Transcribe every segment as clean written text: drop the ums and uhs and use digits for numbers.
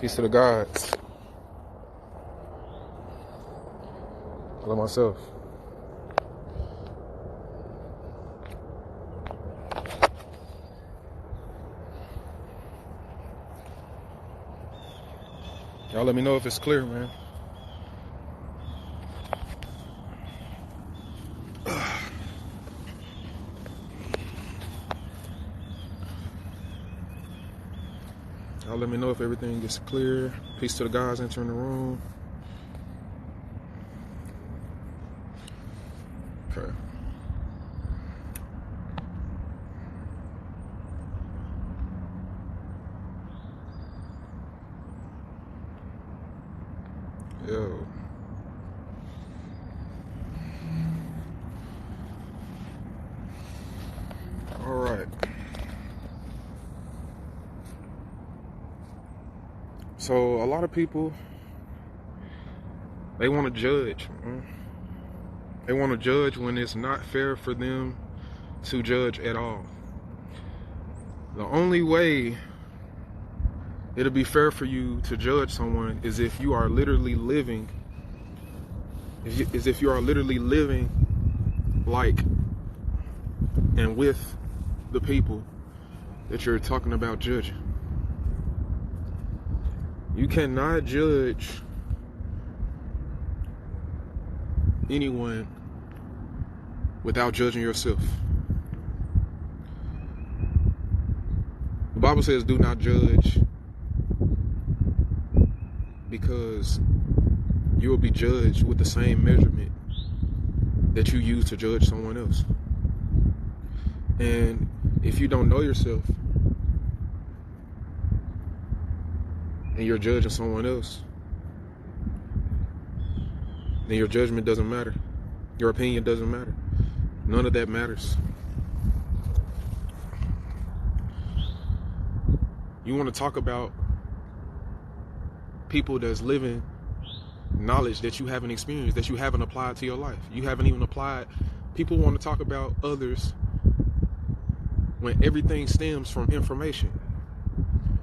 Peace to the gods. I love myself. Y'all let me know if it's clear, man. Y'all let me know if everything gets clear. Peace to the guys entering the room. Okay. Yo. All right. So a lot of people, they want to judge. They want to judge when it's not fair for them to judge at all. The only way it'll be fair for you to judge someone is if you are literally living, if you are literally living like and with the people that you're talking about judging. You cannot judge anyone without judging yourself. The Bible says, do not judge, because you will be judged with the same measurement that you use to judge someone else. And if you don't know yourself and you're judging someone else, then your judgment doesn't matter. Your opinion doesn't matter. None of that matters. You want to talk about people that's living knowledge that you haven't experienced, that you haven't applied to your life. You haven't even applied. People want to talk about others when everything stems from information.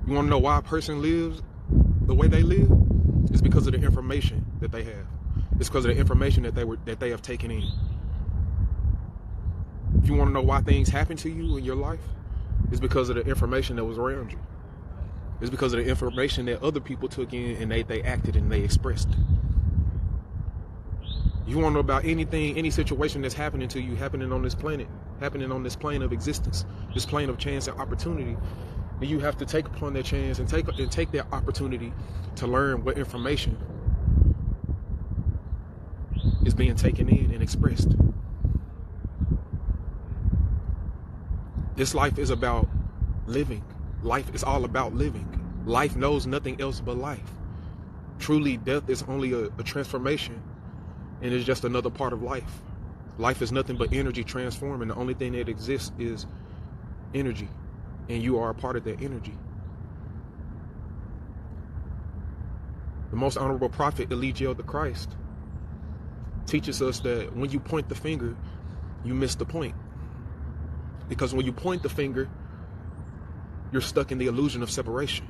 You want to know why a person lives the way they live? It's because of the information that they have. It's because of the information that they have taken in. If you want to know why things happen to you in your life, it's because of the information that was around you. It's because of the information that other people took in and they acted and they expressed. You want to know about anything, any situation that's happening to you, happening on this planet, happening on this plane of existence, this plane of chance and opportunity, then you have to take upon that chance and take that opportunity to learn what information is being taken in and expressed. This life is about living. Life is all about living. Life knows nothing else but life. Truly, death is only a transformation, and it's just another part of life. Life is nothing but energy transforming. The only thing that exists is energy, and you are a part of that energy. The most honorable prophet, Eligio the Christ, teaches us that when you point the finger, you miss the point. Because when you point the finger, you're stuck in the illusion of separation.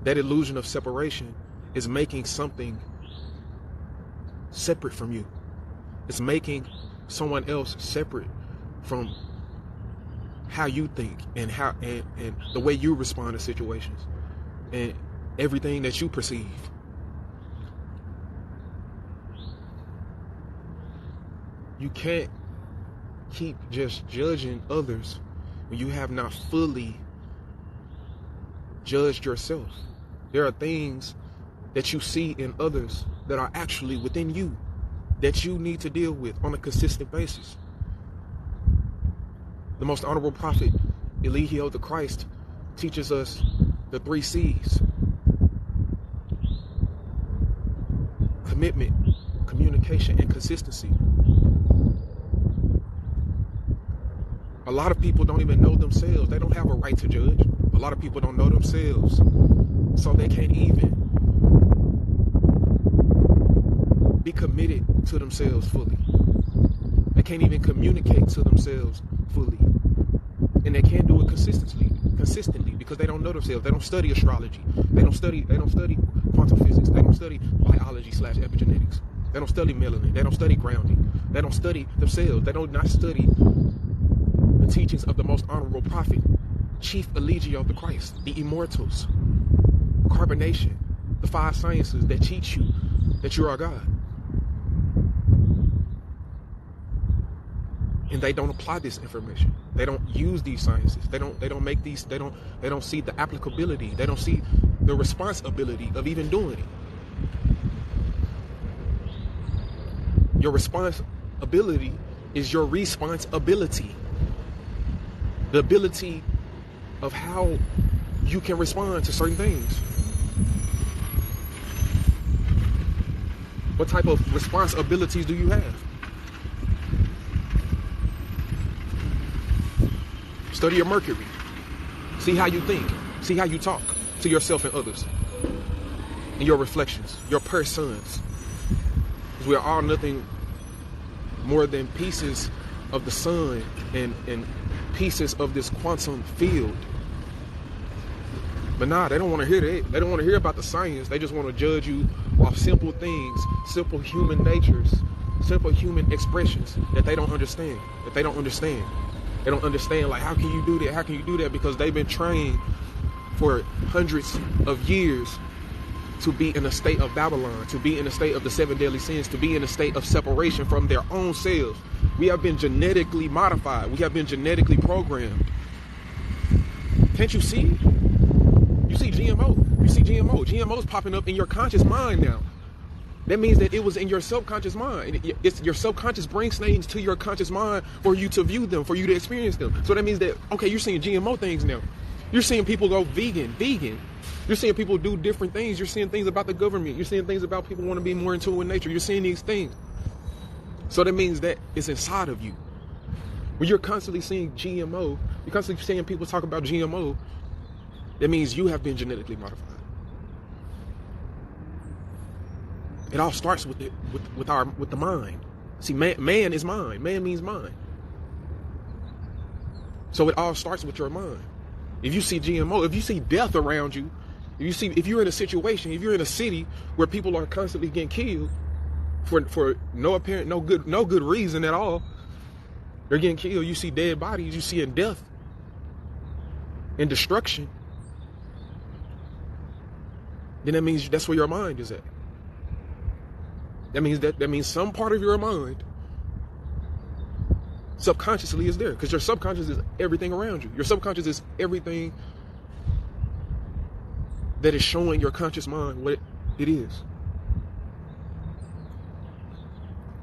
That illusion of separation is making something separate from you. It's making someone else separate from how you think and how and the way you respond to situations and everything that you perceive. You can't keep just judging others when you have not fully judged yourself. There are things that you see in others that are actually within you that you need to deal with on a consistent basis. The most honorable prophet, Eligio the Christ, teaches us the 3 C's. Commitment, communication, and consistency. A lot of people don't even know themselves. They don't have a right to judge. A lot of people don't know themselves, so they can't even be committed to themselves fully. They can't even communicate to themselves fully. And they can't do it consistently consistently because they don't know themselves. They don't study astrology. They don't study quantum physics. They don't study biology/epigenetics. They don't study melanin. They don't study grounding. They don't study themselves. They don't not study the teachings of the most honorable prophet, Chief Eligio of the Christ, the Immortals, carbonation, the 5 sciences that teach you that you are God. And they don't apply this information. They don't use these sciences. They don't make these, they don't see the applicability. They don't see the responsibility of even doing it. Your responsibility is your responsibility. The ability of how you can respond to certain things. What type of responsibilities do you have? Study your Mercury. See how you think. See how you talk to yourself and others. And your reflections, your persons. Because we are all nothing more than pieces of the sun and pieces of this quantum field. But nah, they don't want to hear that. They don't want to hear about the science. They just want to judge you off simple things, simple human natures, simple human expressions that they don't understand. They don't understand, like, how can you do that? How can you do that? Because they've been trained for hundreds of years to be in a state of Babylon, to be in a state of the 7 deadly sins, to be in a state of separation from their own selves. We have been genetically modified. We have been genetically programmed. Can't you see? You see GMO. You see GMO. GMO's popping up in your conscious mind now. That means that it was in your subconscious mind. It's your subconscious brings things to your conscious mind for you to view them, for you to experience them. So that means that, okay, you're seeing GMO things now. You're seeing people go vegan. You're seeing people do different things. You're seeing things about the government. You're seeing things about people want to be more in tune with nature. You're seeing these things. So that means that it's inside of you. When you're constantly seeing GMO, you're constantly seeing people talk about GMO, that means you have been genetically modified. It all starts with the mind. See, man is mind. Man means mind. So it all starts with your mind. If you see GMO, if you see death around you, if you're in a situation, if you're in a city where people are constantly getting killed for no apparent, no good reason at all, they're getting killed. You see dead bodies. You see death and destruction. Then that means that's where your mind is at. That means some part of your mind subconsciously is there, because your subconscious is everything around you. Your subconscious is everything that is showing your conscious mind what it is.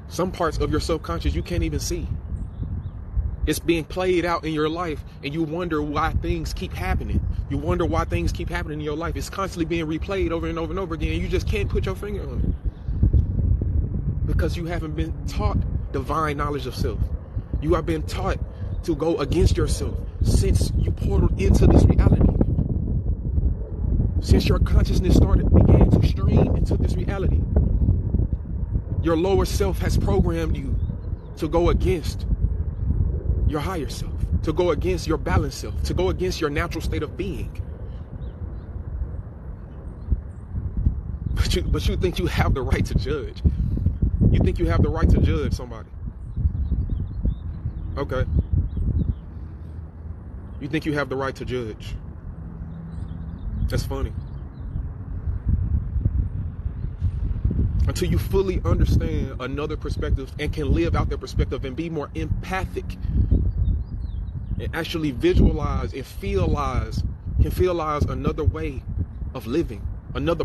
Some parts of your subconscious you can't even see. It's being played out in your life, and you wonder why things keep happening. You wonder why things keep happening in your life. It's constantly being replayed over and over and over again. You just can't put your finger on it. Because you haven't been taught divine knowledge of self. You have been taught to go against yourself since you portaled into this reality. Since your consciousness began to stream into this reality. Your lower self has programmed you to go against your higher self, to go against your balanced self, to go against your natural state of being. But you think you have the right to judge. You think you have the right to judge somebody. Okay. You think you have the right to judge. That's funny. Until you fully understand another perspective and can live out their perspective and be more empathic and actually visualize and feelize another way of living, another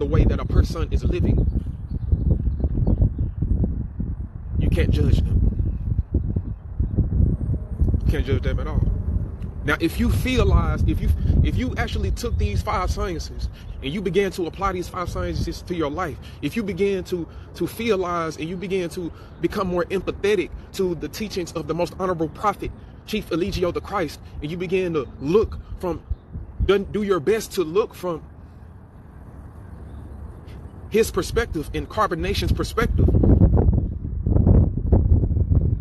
way that a person is living. You can't judge them. You can't judge them at all. Now, if you feelize, if you actually took these 5 sciences and you began to apply these 5 sciences to your life, if you began to feelize and you began to become more empathetic to the teachings of the most honorable prophet, Chief Eligio the Christ, and you begin to do your best to look from his perspective and carbonation's perspective,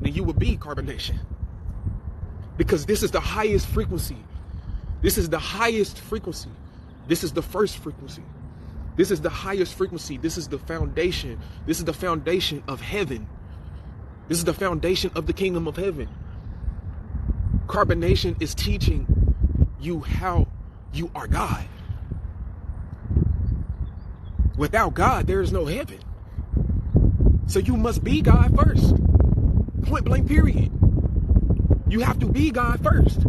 then you will be carbonation. Because this is the highest frequency This is the highest frequency. This is the first frequency. This is the highest frequency. This is the foundation. This is the foundation of heaven. This is the foundation of the kingdom of heaven. Carbonation is teaching you how you are God. Without God, there is no heaven. So you must be God first. Point blank, period. You have to be God first.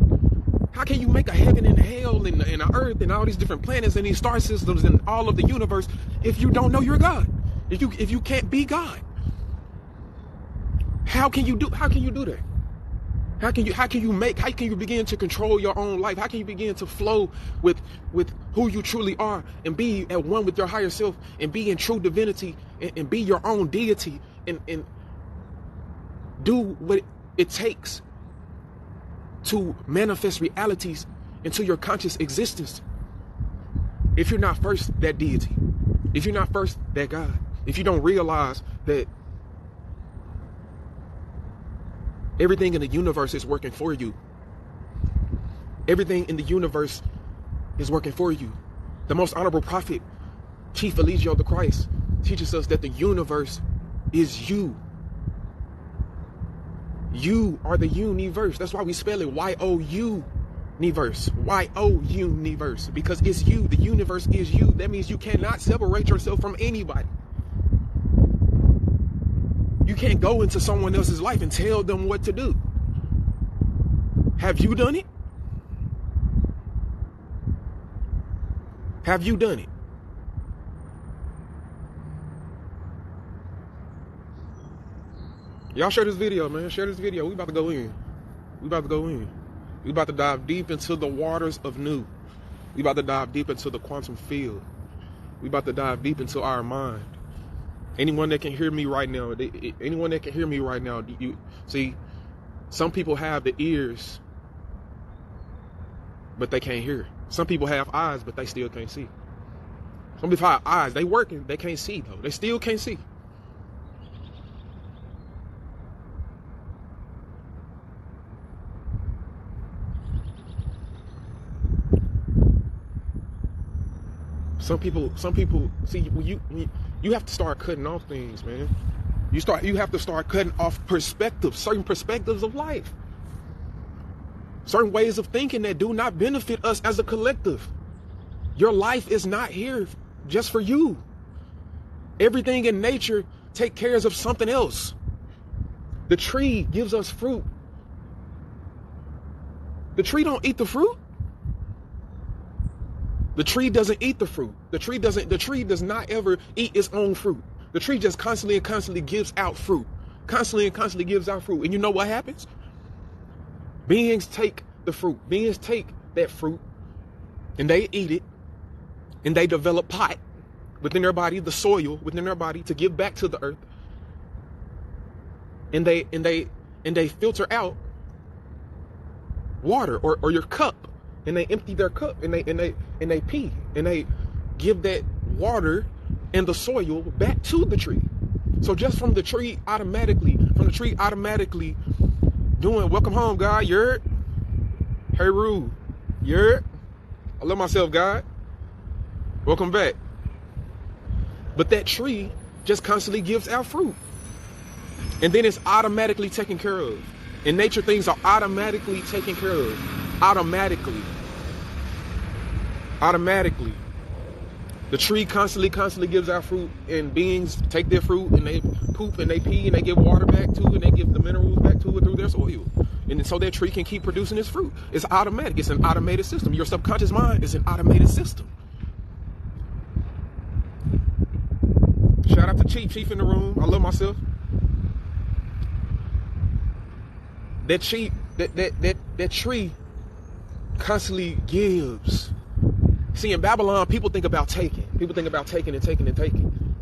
How can you make a heaven and a hell and a earth and all these different planets and these star systems and all of the universe if you don't know you're God? If you can't be God? How can you do that? How can you begin to control your own life? How can you begin to flow with who you truly are and be at one with your higher self and be in true divinity and be your own deity and do what it takes to manifest realities into your conscious existence? If you're not first that deity, if you're not first that God, if you don't realize that everything in the universe is working for you. Everything in the universe is working for you. The most honorable prophet, Chief Eligio the Christ, teaches us that the universe is you. You are the universe. That's why we spell it Y-O-U-niverse. Y-O-U-niverse. Because it's you. The universe is you. That means you cannot separate yourself from anybody. You can't go into someone else's life and tell them what to do. Have you done it? Have you done it? Y'all share this video, man. Share this video. We about to go in. We about to go in. We about to dive deep into the waters of new. We about to dive deep into the quantum field. We about to dive deep into our mind. Anyone that can hear me right now, you see, some people have the ears, but they can't hear. Some people have eyes, but they still can't see. Some people have eyes, they working, they can't see though. They still can't see. Some people see, you have to start cutting off things, man. You have to start cutting off perspectives, certain perspectives of life, certain ways of thinking that do not benefit us as a collective. Your life is not here just for you. Everything in nature takes care of something else. The tree gives us fruit. The tree don't eat the fruit. The tree doesn't eat the fruit. The tree does not ever eat its own fruit. The tree just constantly gives out fruit. Constantly gives out fruit. And you know what happens? Beings take the fruit. Beings take that fruit and they eat it and they develop pot within their body, the soil within their body to give back to the earth. And they filter out water or your cup. And they empty their cup and they pee and they give that water and the soil back to the tree. So just from the tree automatically doing welcome home, God, you're hey Rue, you're I love myself, God. Welcome back. But that tree just constantly gives out fruit. And then it's automatically taken care of. In nature, things are automatically taken care of. Automatically. The tree constantly gives out fruit, and beings take their fruit and they poop and they pee and they give water back to it and they give the minerals back to it through their soil. And so that tree can keep producing its fruit. It's automatic. It's an automated system. Your subconscious mind is an automated system. Shout out to Chief in the room. I love myself. That tree constantly gives. See, in Babylon, people think about taking. People think about taking and taking and taking.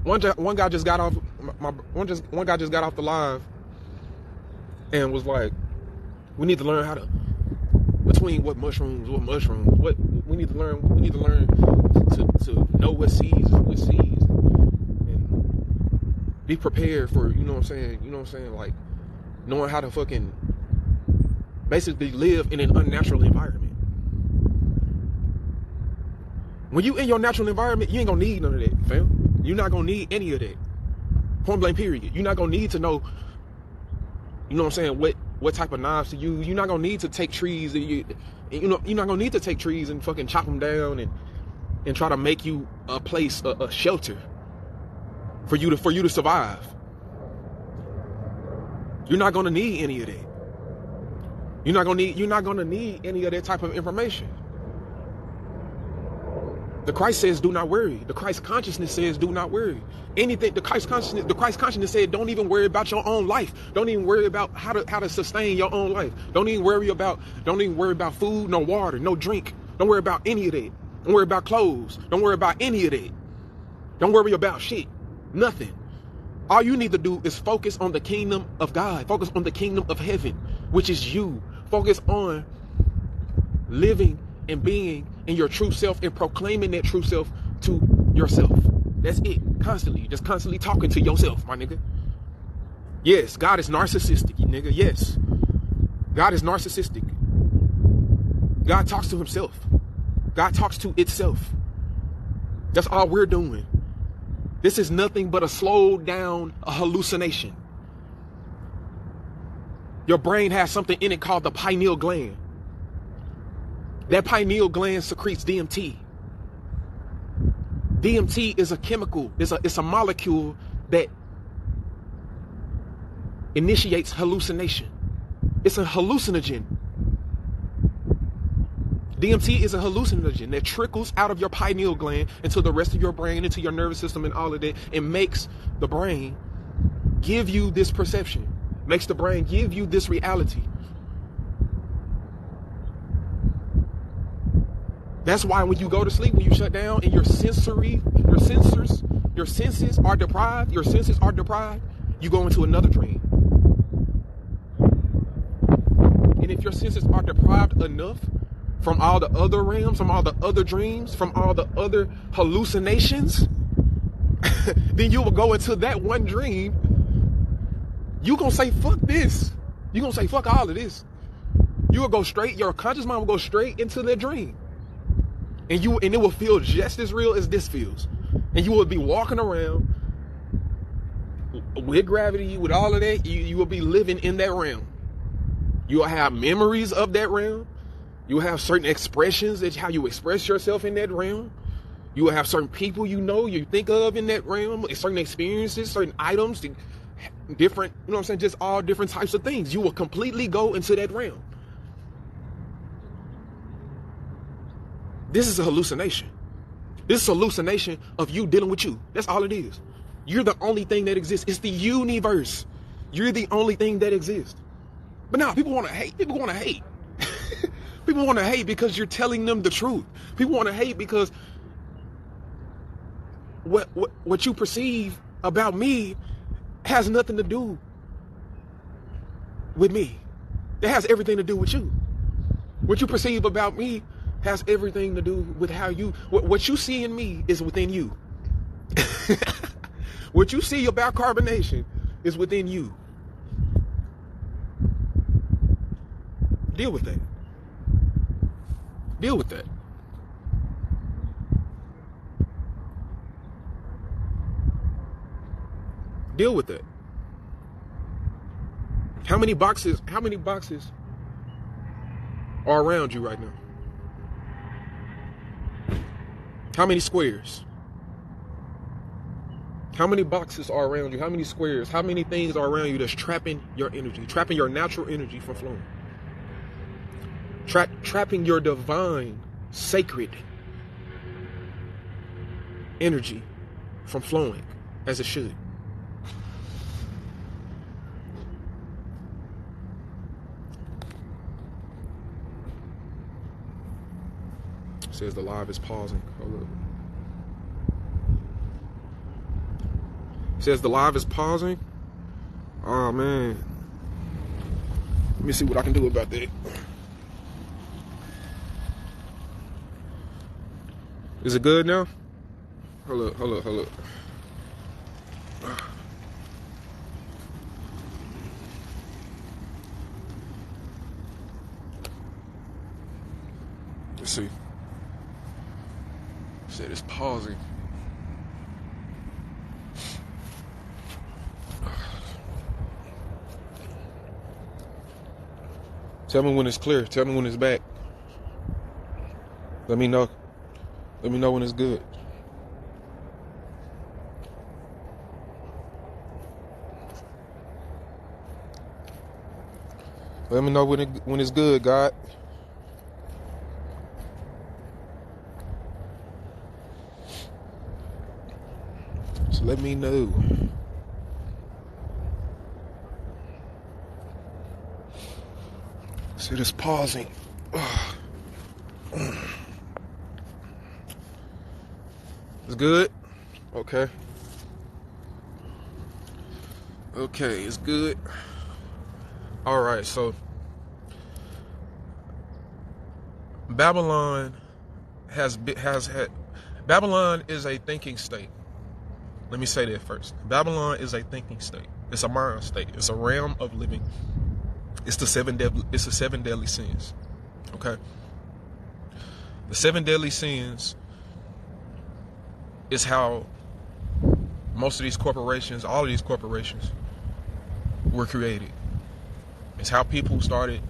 One guy just got off the live and was like, we need to learn how to what mushrooms. What we need to learn to know what seeds and be prepared for, you know what I'm saying, like knowing how to fucking basically live in an unnatural environment. When you in your natural environment, you ain't gonna need none of that, fam. You're not gonna need any of that. Point blank period. You're not gonna need to know, you know what I'm saying, what type of knives to use. You're not gonna need to take trees and you're not gonna need to take trees and fucking chop them down and try to make you a place, a shelter for you to survive. You're not gonna need any of that. You're not gonna need any of that type of information. The Christ says, do not worry. The Christ consciousness says, do not worry. Anything, the Christ consciousness said, don't even worry about your own life. Don't even worry about how to sustain your own life. Don't even worry about food, no water, no drink. Don't worry about any of that. Don't worry about clothes. Don't worry about any of that. Don't worry about shit. Nothing. All you need to do is focus on the kingdom of God. Focus on the kingdom of heaven, which is you. Focus on living and being in your true self and proclaiming that true self to yourself. That's it. Constantly. Just constantly talking to yourself, my nigga. Yes, God is narcissistic, nigga. Yes. God is narcissistic. God talks to himself. God talks to itself. That's all we're doing. This is nothing but a slowed down hallucination. Your brain has something in it called the pineal gland. That pineal gland secretes DMT. DMT is a chemical, it's a molecule that initiates hallucination. It's a hallucinogen. DMT is a hallucinogen that trickles out of your pineal gland into the rest of your brain, into your nervous system and all of that. It makes the brain give you this perception, makes the brain give you this reality. That's why when you go to sleep, when you shut down and your senses are deprived, you go into another dream. And if your senses are deprived enough from all the other realms, from all the other dreams, from all the other hallucinations, then you will go into that one dream. You gonna say, fuck this. You gonna say, fuck all of this. You will go straight, your conscious mind will go straight into that dream. And it will feel just as real as this feels. And you will be walking around with gravity, with all of that. You will be living in that realm. You will have memories of that realm. You will have certain expressions, that's how you express yourself in that realm. You will have certain people you think of in that realm, certain experiences, certain items, different, you know what I'm saying, just all different types of things. You will completely go into that realm. This is a hallucination. This is a hallucination of you dealing with you. That's all it is. You're the only thing that exists. It's the universe. You're the only thing that exists. But now people want to hate. People want to hate. People want to hate because you're telling them the truth. People want to hate because what you perceive about me has nothing to do with me. It has everything to do with you. What you perceive about me has everything to do with how what you see in me is within you. What you see about carbonation is within you. Deal with that. Deal with that. Deal with that. How many boxes are around you right now? How many squares? How many boxes are around you? How many squares? How many things are around you that's trapping your energy, trapping your natural energy from flowing? Trapping your divine, sacred energy from flowing as it should. It says the live is pausing. Hold up. It says the live is pausing. Oh man. Let me see what I can do about that. Is it good now? Hold up. Let's see. Said it's pausing. Tell me when it's clear. Tell me when it's back. Let me know. Let me know when it's good. Let me know when it's good, God. So let me know. See this pausing. It's good? Okay. Okay, it's good. All right, so Babylon Babylon is a thinking state. Let me say that first. Babylon is a thinking state. It's a mind state. It's a realm of living. It's the seven deadly sins. Okay. The 7 deadly sins is how most of these corporations, all of these corporations, were created. It's how people started,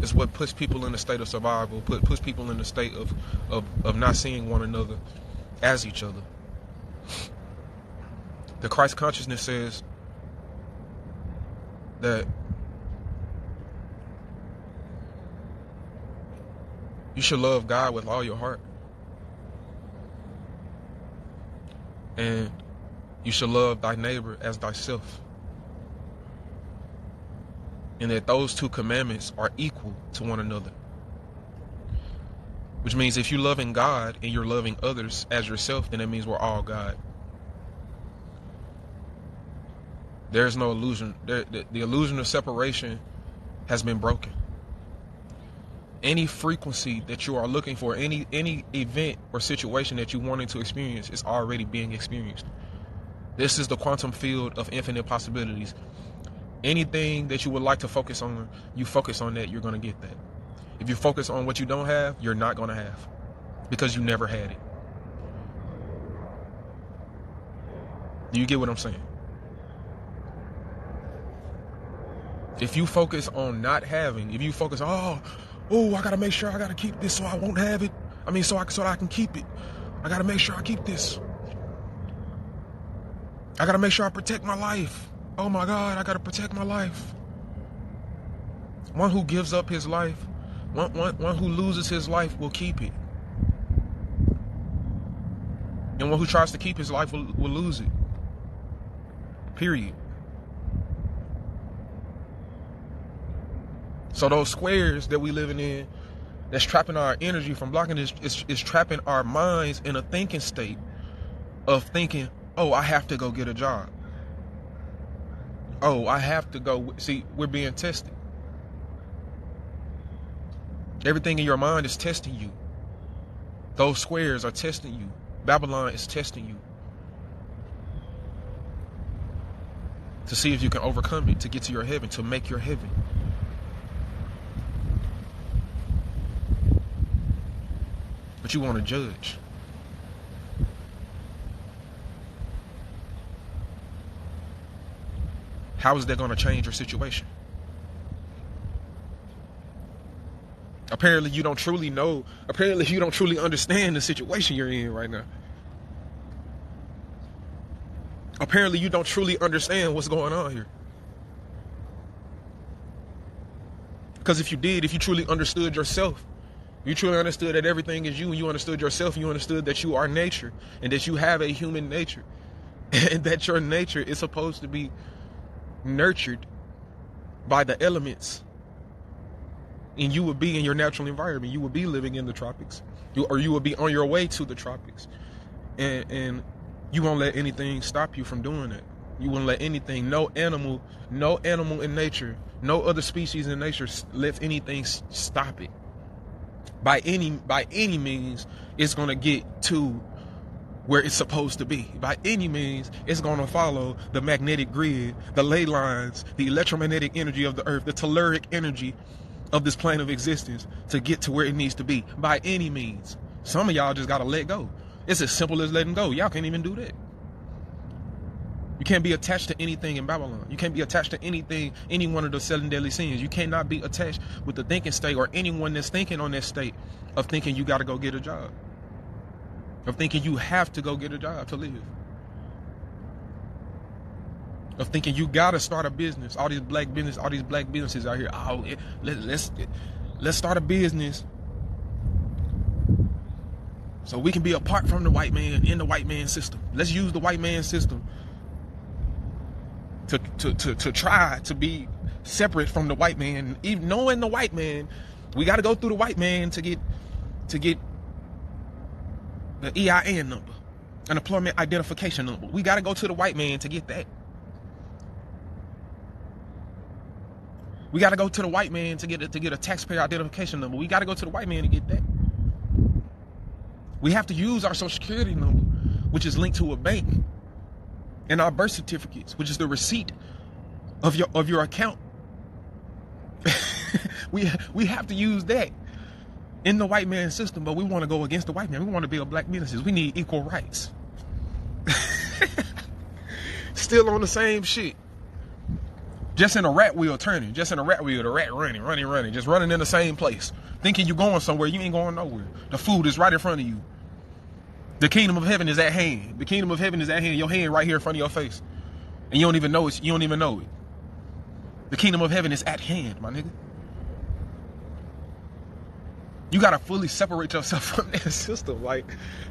it's what puts people in a state of survival, puts people in a state of not seeing one another as each other. The Christ consciousness says that you should love God with all your heart. And you should love thy neighbor as thyself. And that those two commandments are equal to one another. Which means if you're loving God and you're loving others as yourself, then that means we're all God. There's no illusion. The illusion of separation has been broken. Any frequency that you are looking for, any event or situation that you wanted to experience is already being experienced. This is the quantum field of infinite possibilities. Anything that you would like to focus on, you focus on that, you're going to get that. If you focus on what you don't have, you're not going to have, because you never had it. Do you get what I'm saying? If you focus on not having, if you focus, I got to make sure I got to keep this so I won't have it. So I can keep it. I got to make sure I keep this. I got to make sure I protect my life. Oh my God, I got to protect my life. One who gives up his life, one who loses his life will keep it. And one who tries to keep his life will lose it. Period. So those squares that we living in, that's trapping our energy from blocking this, is trapping our minds in a thinking state of thinking, I have to go get a job. I have to go. See, we're being tested. Everything in your mind is testing you. Those squares are testing you. Babylon is testing you to see if you can overcome it, to get to your heaven, to make your heaven. But you want to judge. How is that going to change your situation? Apparently you don't truly know. Apparently you don't truly understand the situation you're in right now. Apparently you don't truly understand what's going on here. Because if you did, if you truly understood yourself, you truly understood that everything is you, and you understood yourself, and you understood that you are nature, and that you have a human nature, and that your nature is supposed to be nurtured by the elements, and you would be in your natural environment. You would be living in the tropics, or you would be on your way to the tropics, and you won't let anything stop you from doing that. You won't let anything, no animal in nature, no other species in nature let anything stop it. By any means, it's going to get to where it's supposed to be. By any means, it's going to follow the magnetic grid, the ley lines, the electromagnetic energy of the earth, the telluric energy of this plane of existence to get to where it needs to be by any means. Some of y'all just gotta let go. It's as simple as letting go. Y'all can't even do that. You can't be attached to anything in Babylon. You can't be attached to anything, any one of the 7 deadly sins. You cannot be attached with the thinking state or anyone that's thinking on that state of thinking you gotta go get a job. Of thinking you have to go get a job to live. Of thinking you gotta start a business. All these black businesses out here. Oh, let's start a business so we can be apart from the white man in the white man system. Let's use the white man system to try to be separate from the white man. Even knowing the white man, we got to go through the white man to get the EIN number, an employment identification number. We got to go to the white man to get that. We got to go to the white man to get a taxpayer identification number. We got to go to the white man to get that. We have to use our social security number, which is linked to a bank, and our birth certificates, which is the receipt of your account. we have to use that in the white man system, but we want to go against the white man. We want to build black businesses. We need equal rights. Still on the same shit. Just in a rat wheel turning. Just in a rat wheel, the rat running. Just running in the same place. Thinking you're going somewhere, you ain't going nowhere. The food is right in front of you. The kingdom of heaven is at hand. The kingdom of heaven is at hand. Your hand right here in front of your face. And you don't even know it. You don't even know it. The kingdom of heaven is at hand, my nigga. You gotta fully separate yourself from that system. Like,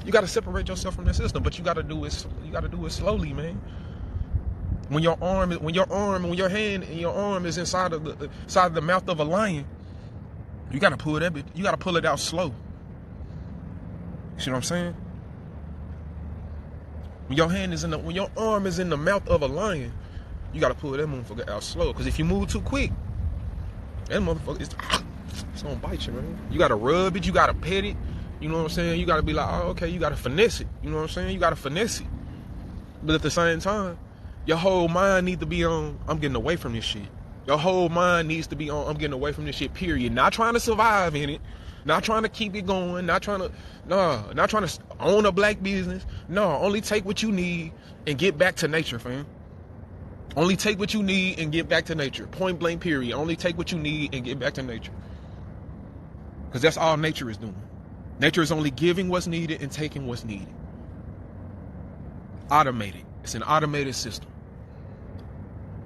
you gotta separate yourself from that system, but you gotta do it slowly, man. When your hand and your arm is inside of the mouth of a lion, you gotta pull it out slow. You see what I'm saying? When your arm is in the mouth of a lion, you gotta pull that motherfucker out slow. Because if you move too quick, that motherfucker it's gonna bite you, man. You gotta rub it, you gotta pet it. You know what I'm saying? You gotta be like, oh, okay, you gotta finesse it. You know what I'm saying? You gotta finesse it. But at the same time, your whole mind needs to be on, I'm getting away from this shit. Your whole mind needs to be on, I'm getting away from this shit, period. Not trying to survive in it. Not trying to keep it going. Not trying to own a black business. No, only take what you need and get back to nature, fam. Only take what you need and get back to nature. Point blank, period. Only take what you need and get back to nature. Because that's all nature is doing. Nature is only giving what's needed and taking what's needed. Automated. It's an automated system.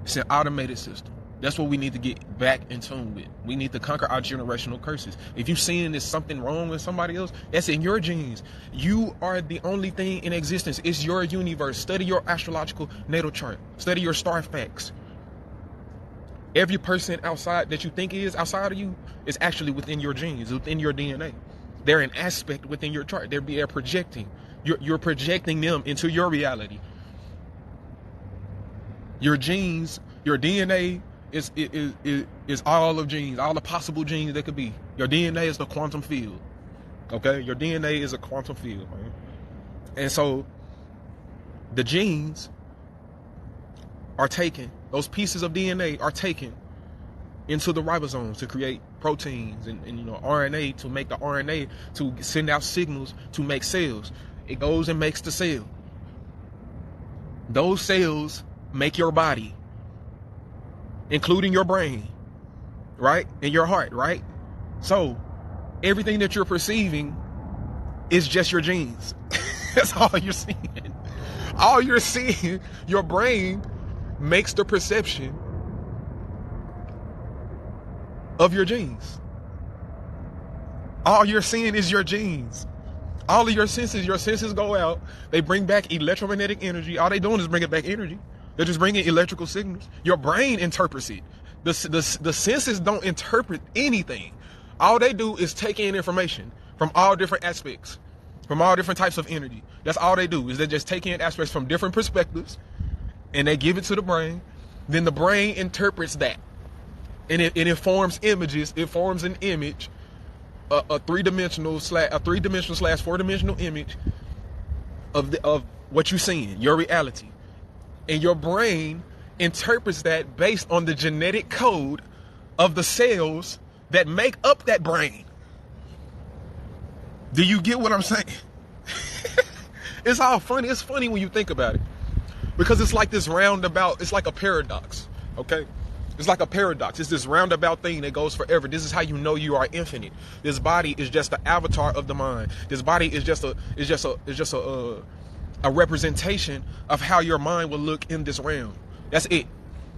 It's an automated system. That's what we need to get back in tune with. We need to conquer our generational curses. If you're seeing there's something wrong with somebody else, that's in your genes. You are the only thing in existence. It's your universe. Study your astrological natal chart. Study your star facts. Every person outside that you think is outside of you is actually within your genes, within your DNA. They're an aspect within your chart. They're projecting. You're projecting them into your reality. Your genes, your DNA is all of genes, all the possible genes that could be. Your DNA is the quantum field. Okay? Your DNA is a quantum field, man. And so the genes are taken, those pieces of DNA are taken into the ribosomes to create proteins and RNA, to make the RNA to send out signals to make cells. It goes and makes the cell. Those cells make your body, including your brain, right? And your heart, right? So everything that you're perceiving is just your genes. That's all you're seeing. All you're seeing, your brain makes the perception of your genes. All you're seeing is your genes. All of your senses go out. They bring back electromagnetic energy. All they doing is bringing back energy. They're just bringing electrical signals. Your brain interprets it. The senses don't interpret anything. All they do is take in information from all different aspects, from all different types of energy. That's all they do, is they just take in aspects from different perspectives and they give it to the brain. Then the brain interprets that. And it forms images. It forms an image, a three-dimensional slash 4-dimensional image of what you're seeing, your reality. And your brain interprets that based on the genetic code of the cells that make up that brain. Do you get what I'm saying? It's all funny. It's funny when you think about it, because it's like this roundabout. It's like a paradox. Okay. It's like a paradox. It's this roundabout thing that goes forever. This is how you know you are infinite. This body is just the avatar of the mind. This body is just a representation of how your mind will look in this realm. That's it.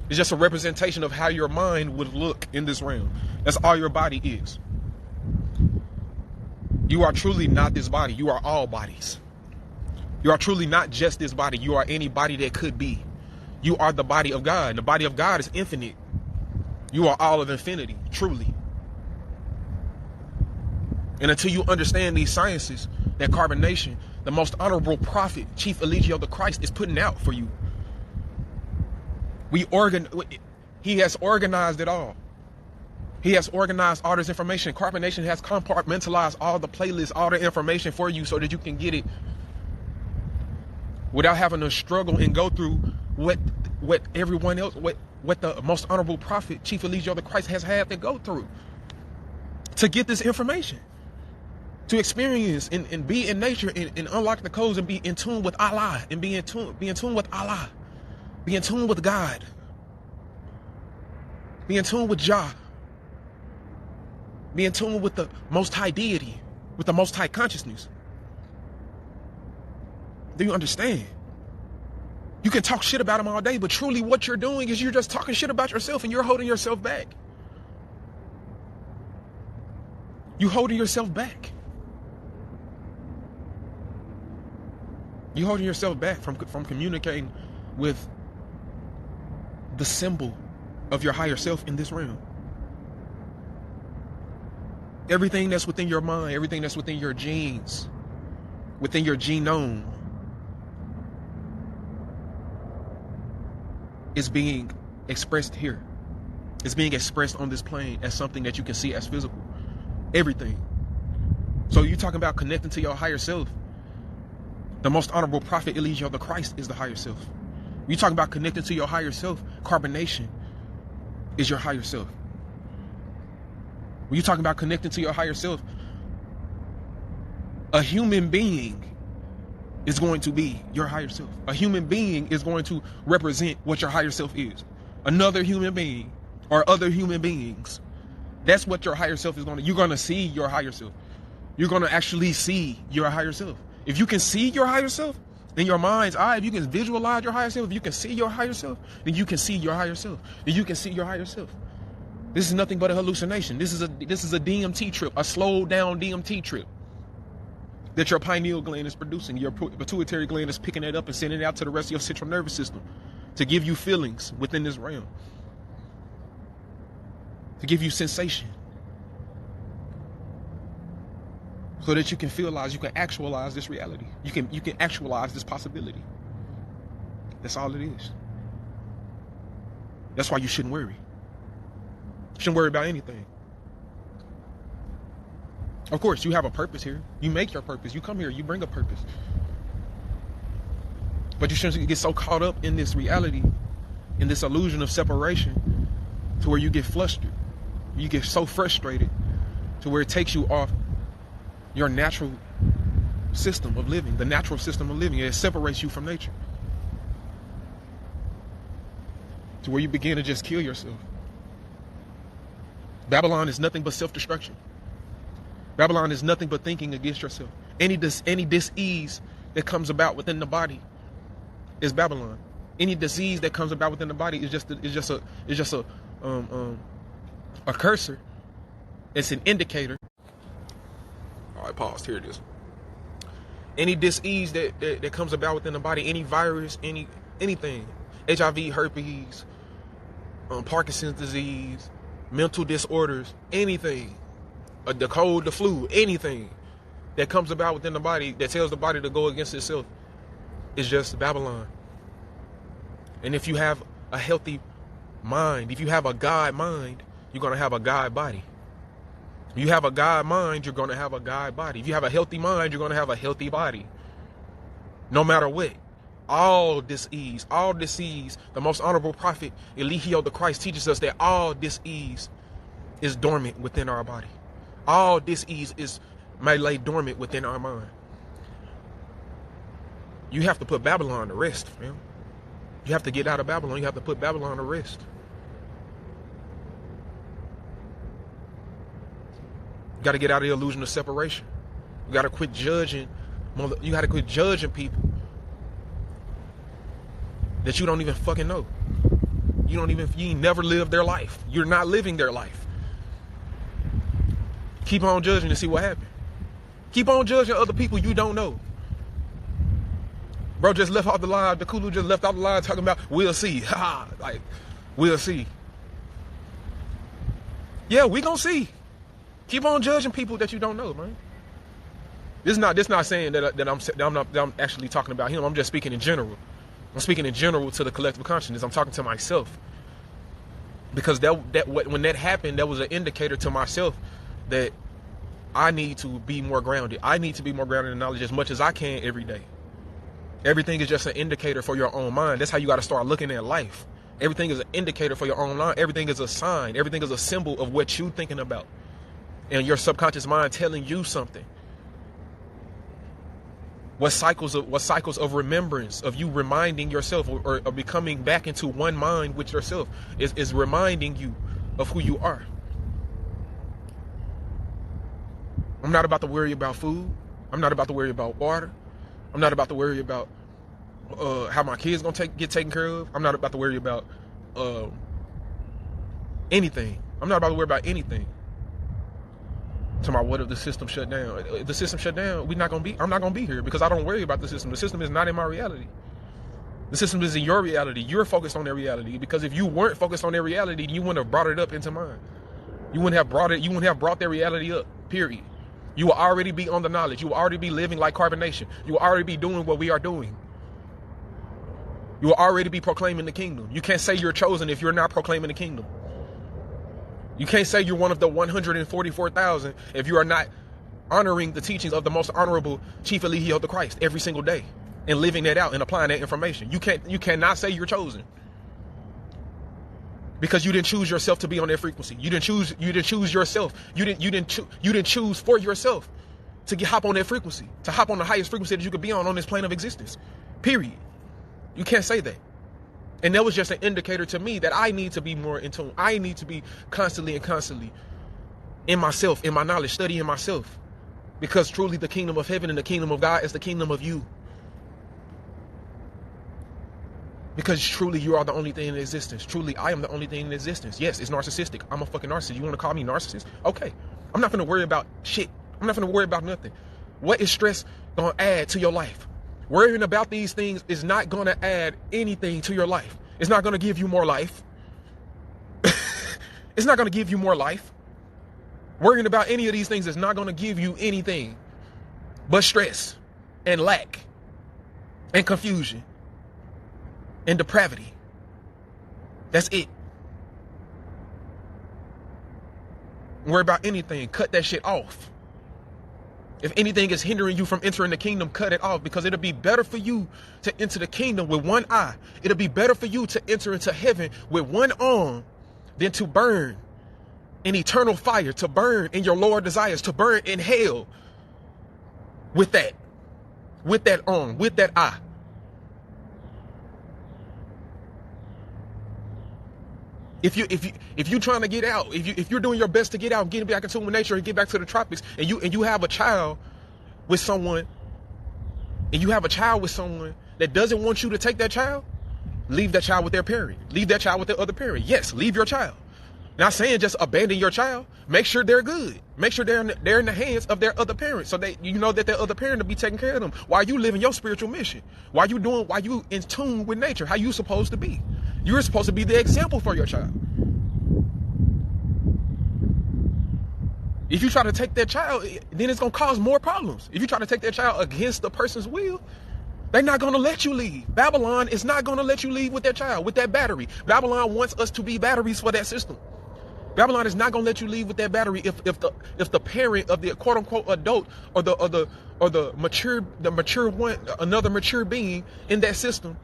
It's just a representation of how your mind would look in this realm. That's all your body is. You are truly not this body. You are all bodies. You are truly not just this body. You are any body that could be. You are the body of God. And the body of God is infinite. You are all of infinity, truly. And until you understand these sciences, that carbonation, the most honorable prophet, Chief Eligio the Christ, is putting out for you. He has organized it all. He has organized all this information. Carbonation has compartmentalized all the playlists, all the information for you so that you can get it without having to struggle and go through what everyone else, what the most honorable prophet, Chief Eligio the Christ, has had to go through to get this information, to experience and be in nature and unlock the codes and be in tune with Allah and be in tune with Allah, be in tune with God, be in tune with Jah, be in tune with the Most High Deity, with the Most High Consciousness. Do you understand? You can talk shit about him all day, but truly what you're doing is you're just talking shit about yourself and you're holding yourself back. You're holding yourself back. You're holding yourself back from communicating with the symbol of your higher self in this realm. Everything that's within your mind, everything that's within your genes, within your genome, is being expressed here. It's being expressed on this plane as something that you can see as physical. Everything. So you're talking about connecting to your higher self. The most honorable prophet, Eligio the Christ, is the higher self. You're talking about connecting to your higher self. Carbonation is your higher self. When you're talking about connecting to your higher self, a human being is going to be your higher self. A human being is going to represent what your higher self is. Another human being or other human beings. That's what your higher self is going to, you're going to see your higher self. You're going to actually see your higher self. If you can see your higher self in your mind's eye, if you can visualize your higher self, if you can see your higher self, then you can see your higher self. Then you can see your higher self. This is nothing but a hallucination. This is a DMT trip, a slowed down DMT trip that your pineal gland is producing. Your pituitary gland is picking it up and sending it out to the rest of your central nervous system to give you feelings within this realm, to give you sensation, so that you can feelize, you can actualize this reality. You can actualize this possibility. That's all it is. That's why you shouldn't worry. You shouldn't worry about anything. Of course, you have a purpose here. You make your purpose. You come here, you bring a purpose. But you shouldn't get so caught up in this reality, in this illusion of separation, to where you get flustered. You get so frustrated to where it takes you off your natural system of living, the natural system of living. It separates you from nature, to where you begin to just kill yourself. Babylon is nothing but self-destruction. Babylon is nothing but thinking against yourself. Any dis-ease that comes about within the body is Babylon. Any disease that comes about within the body is just a cursor. It's an indicator. All right, pause. Here it is. Any dis-ease that comes about within the body, any virus, anything, HIV, herpes, Parkinson's disease, mental disorders, anything, the cold, the flu, anything that comes about within the body that tells the body to go against itself is just Babylon. And if you have a healthy mind, if you have a God mind, you're going to have a God body. If you have a God mind, you're going to have a God body. If you have a healthy mind, you're going to have a healthy body. No matter what. All disease, the most honorable prophet, Eligio the Christ, teaches us that all disease is dormant within our body. All dis-ease may lay dormant within our mind. You have to put Babylon to rest, man. You have to get out of Babylon. You have to put Babylon to rest. You got to get out of the illusion of separation. You got to quit judging. You got to quit judging people that you don't even fucking know. You ain't never lived their life. You're not living their life. Keep on judging to see what happens. Keep on judging other people you don't know. Bro just left off the live. The Kulu just left off the live talking about we'll see. Ha! Like, we'll see. Yeah, we gonna see. Keep on judging people that you don't know, man. This not saying that I'm actually talking about him. I'm just speaking in general. I'm speaking in general to the collective consciousness. I'm talking to myself. Because when that happened, that was an indicator to myself that I need to be more grounded. I need to be more grounded in knowledge as much as I can every day. Everything is just an indicator for your own mind. That's how you got to start looking at life. Everything is an indicator for your own mind. Everything is a sign. Everything is a symbol of what you're thinking about. And your subconscious mind telling you something. What cycles of remembrance of you reminding yourself or becoming back into one mind with yourself is reminding you of who you are. I'm not about to worry about food. I'm not about to worry about water. I'm not about to worry about how my kids gonna get taken care of. I'm not about to worry about anything. I'm not about to worry about anything. Talking about what if the system shut down? If the system shut down, I'm not gonna be here because I don't worry about the system. The system is not in my reality. The system is in your reality. You're focused on their reality, because if you weren't focused on their reality, you wouldn't have brought it up into mine. You wouldn't have brought their reality up, period. You will already be on the knowledge. You will already be living like carbonation. You will already be doing what we are doing. You will already be proclaiming the kingdom. You can't say you're chosen if you're not proclaiming the kingdom. You can't say you're one of the 144,000 if you are not honoring the teachings of the most honorable Chief Eligio the Christ every single day and living that out and applying that information. You cannot say you're chosen because you didn't choose yourself to be on that frequency. You didn't choose yourself. You didn't choose for yourself to hop on that frequency, to hop on the highest frequency that you could be on this plane of existence. Period. You can't say that. And that was just an indicator to me that I need to be more in tune. I need to be constantly in myself, in my knowledge, studying myself. Because truly the kingdom of heaven and the kingdom of God is the kingdom of you. Because truly you are the only thing in existence. Truly I am the only thing in existence. Yes, it's narcissistic. I'm a fucking narcissist. You want to call me narcissist? Okay. I'm not going to worry about shit. I'm not going to worry about nothing. What is stress going to add to your life? Worrying about these things is not going to add anything to your life. It's not going to give you more life. It's not going to give you more life. Worrying about any of these things is not going to give you anything but stress and lack and confusion and depravity. That's it. Worry about anything. Cut that shit off. If anything is hindering you from entering the kingdom, cut it off, because it'll be better for you to enter the kingdom with one eye. It'll be better for you to enter into heaven with one arm than to burn in eternal fire, to burn in your lower desires, to burn in hell with that arm, with that eye. If you're trying to get out, if you're doing your best to get out, getting back into nature and get back to the tropics, and you have a child with someone, that doesn't want you to take that child, leave that child with their parent. Leave that child with their other parent. Yes, leave your child. Not saying just abandon your child. Make sure they're good. Make sure they're in the hands of their other parents, so that you know that their other parent will be taking care of them while you living your spiritual mission. While you in tune with nature, how you supposed to be. You're supposed to be the example for your child. If you try to take that child, then it's going to cause more problems. If you try to take that child against the person's will, they're not going to let you leave. Babylon is not going to let you leave with that child, with that battery. Babylon wants us to be batteries for that system. Babylon is not going to let you leave with that battery if the parent of the quote unquote adult or the mature one, another mature being in that system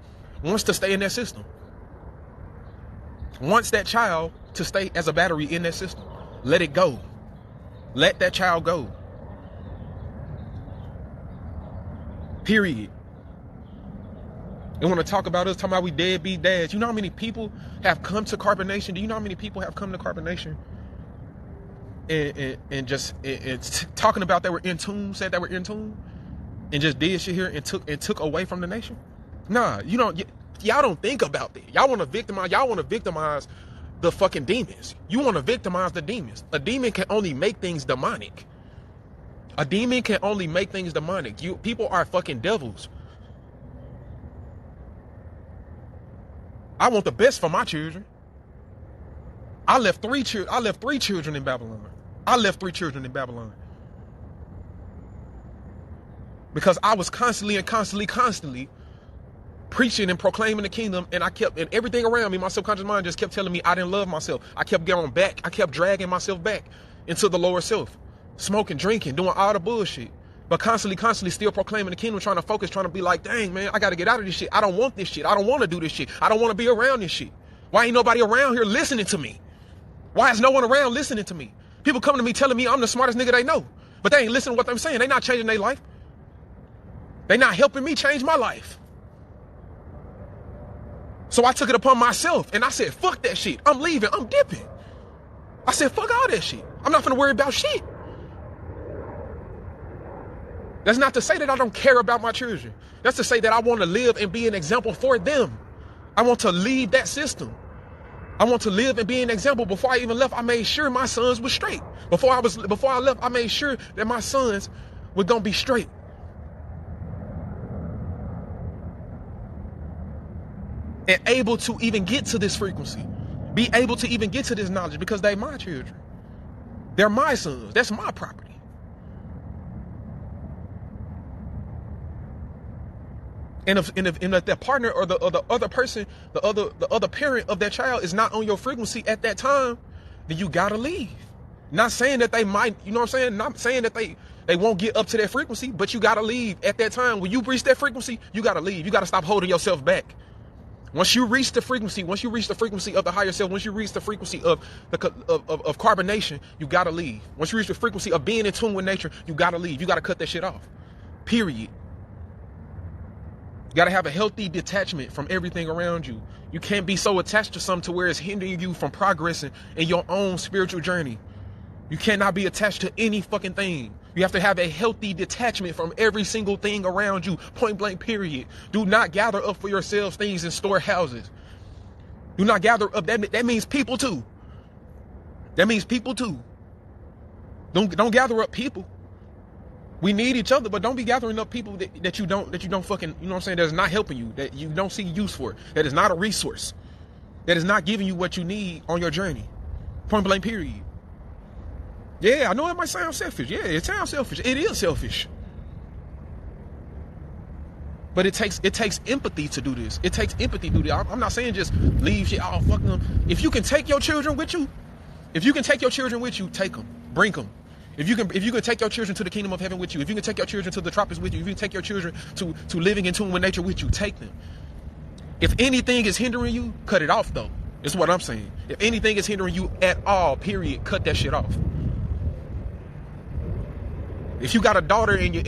wants to stay in that system. Wants that child to stay as a battery in that system. Let it go. Let that child go. Period. They want to talk about us, talking about we deadbeat dads. You know how many people have come to Carbonation? Do you know how many people have come to Carbonation and talking about they were in tune, said they were in tune, and just did shit here and took away from the nation? Nah, you don't. Y'all don't think about that. Y'all want to victimize the fucking demons. You want to victimize the demons. A demon can only make things demonic. A demon can only make things demonic. People are fucking devils. I want the best for my children. I left three children in Babylon. Because I was constantly preaching and proclaiming the kingdom, and everything around me, my subconscious mind just kept telling me I didn't love myself. I kept going back. I kept dragging myself back into the lower self, smoking, drinking, doing all the bullshit, but constantly still proclaiming the kingdom, trying to focus, trying to be like, dang, man, I got to get out of this shit. I don't want this shit. I don't want to do this shit. I don't want to be around this shit. Why ain't nobody around here listening to me? Why is no one around listening to me? People come to me telling me I'm the smartest nigga they know, but they ain't listening to what I'm saying. They not changing their life. They not helping me change my life. So I took it upon myself and I said, fuck that shit. I'm leaving. I'm dipping. I said, fuck all that shit. I'm not finna worry about shit. That's not to say that I don't care about my children. That's to say that I want to live and be an example for them. I want to leave that system. I want to live and be an example. Before I even left, I made sure my sons were straight. Before I left, I made sure that my sons were gonna be straight. And able to even get to this frequency. Be able to even get to this knowledge, because they're my children. They're my sons. That's my property. And if the partner or the other person, the other parent of that child is not on your frequency at that time, then you gotta leave. Not saying that they might, you know what I'm saying? Not saying that they won't get up to that frequency, but you gotta leave at that time. When you reach that frequency, you gotta leave. You gotta stop holding yourself back. Once you reach the frequency of the higher self, once you reach the frequency of carbonation, you gotta leave. Once you reach the frequency of being in tune with nature, you gotta leave. You gotta cut that shit off. Period. You gotta have a healthy detachment from everything around you. You can't be so attached to something to where it's hindering you from progressing in your own spiritual journey. You cannot be attached to any fucking thing. You have to have a healthy detachment from every single thing around you. Point blank, period. Do not gather up for yourselves things in storehouses. Do not gather up. That means people too. That means people too. Don't gather up people. We need each other, but don't be gathering up people that you don't fucking, you know what I'm saying, that's not helping you, that you don't see use for, that is not a resource, that is not giving you what you need on your journey. Point blank, period. Yeah, I know it might sound selfish. Yeah, it sounds selfish. It is selfish. But it takes empathy to do this. It takes empathy to do this. I'm not saying just leave shit, oh, fuck them. If you can take your children with you, take them, bring them. If you can take your children to the kingdom of heaven with you, if you can take your children to the tropics with you, if you can take your children to living in tune with nature with you, take them. If anything is hindering you, cut it off though. Is what I'm saying. If anything is hindering you at all, period, cut that shit off. If you got a daughter and you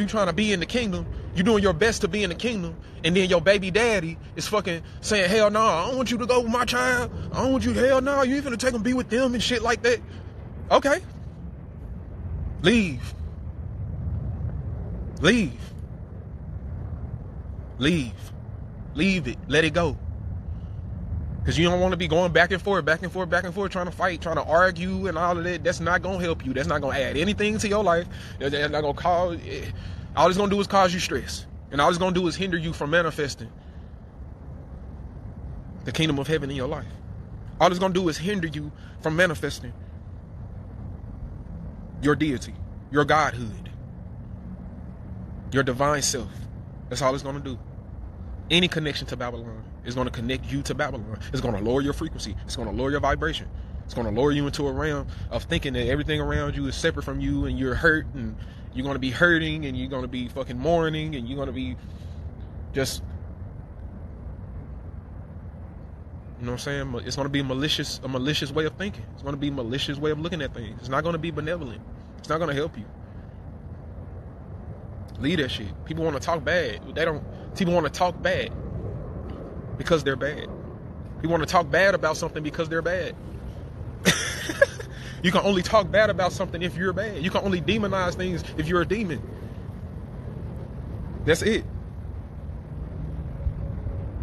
trying to be in the kingdom, you doing your best to be in the kingdom, and then your baby daddy is fucking saying, hell no, I don't want you to go with my child. I don't want you, hell no, you ain't finna take them be with them and shit like that. Okay. Leave. Leave it. Let it go. Because you don't want to be going back and forth, trying to fight, trying to argue and all of that. That's not going to help you. That's not going to add anything to your life. That's not going to cause, all it's going to do is cause you stress. And all it's going to do is hinder you from manifesting the kingdom of heaven in your life. All it's going to do is hinder you from manifesting your deity, your godhood, your divine self. That's all it's going to do. Any connection to Babylon is going to connect you to Babylon. It's going to lower your frequency. It's going to lower your vibration. It's going to lower you into a realm of thinking that everything around you is separate from you, and you're hurt, and you're going to be hurting, and you're going to be fucking mourning, and you're going to be just You know what I'm saying? It's going to be a malicious way of thinking. It's going to be a malicious way of looking at things. It's not going to be benevolent. It's not going to help you. Leave that shit. People want to talk bad. People want to talk bad because they're bad. People want to talk bad about something because they're bad. You can only talk bad about something if you're bad. You can only demonize things if you're a demon. That's it.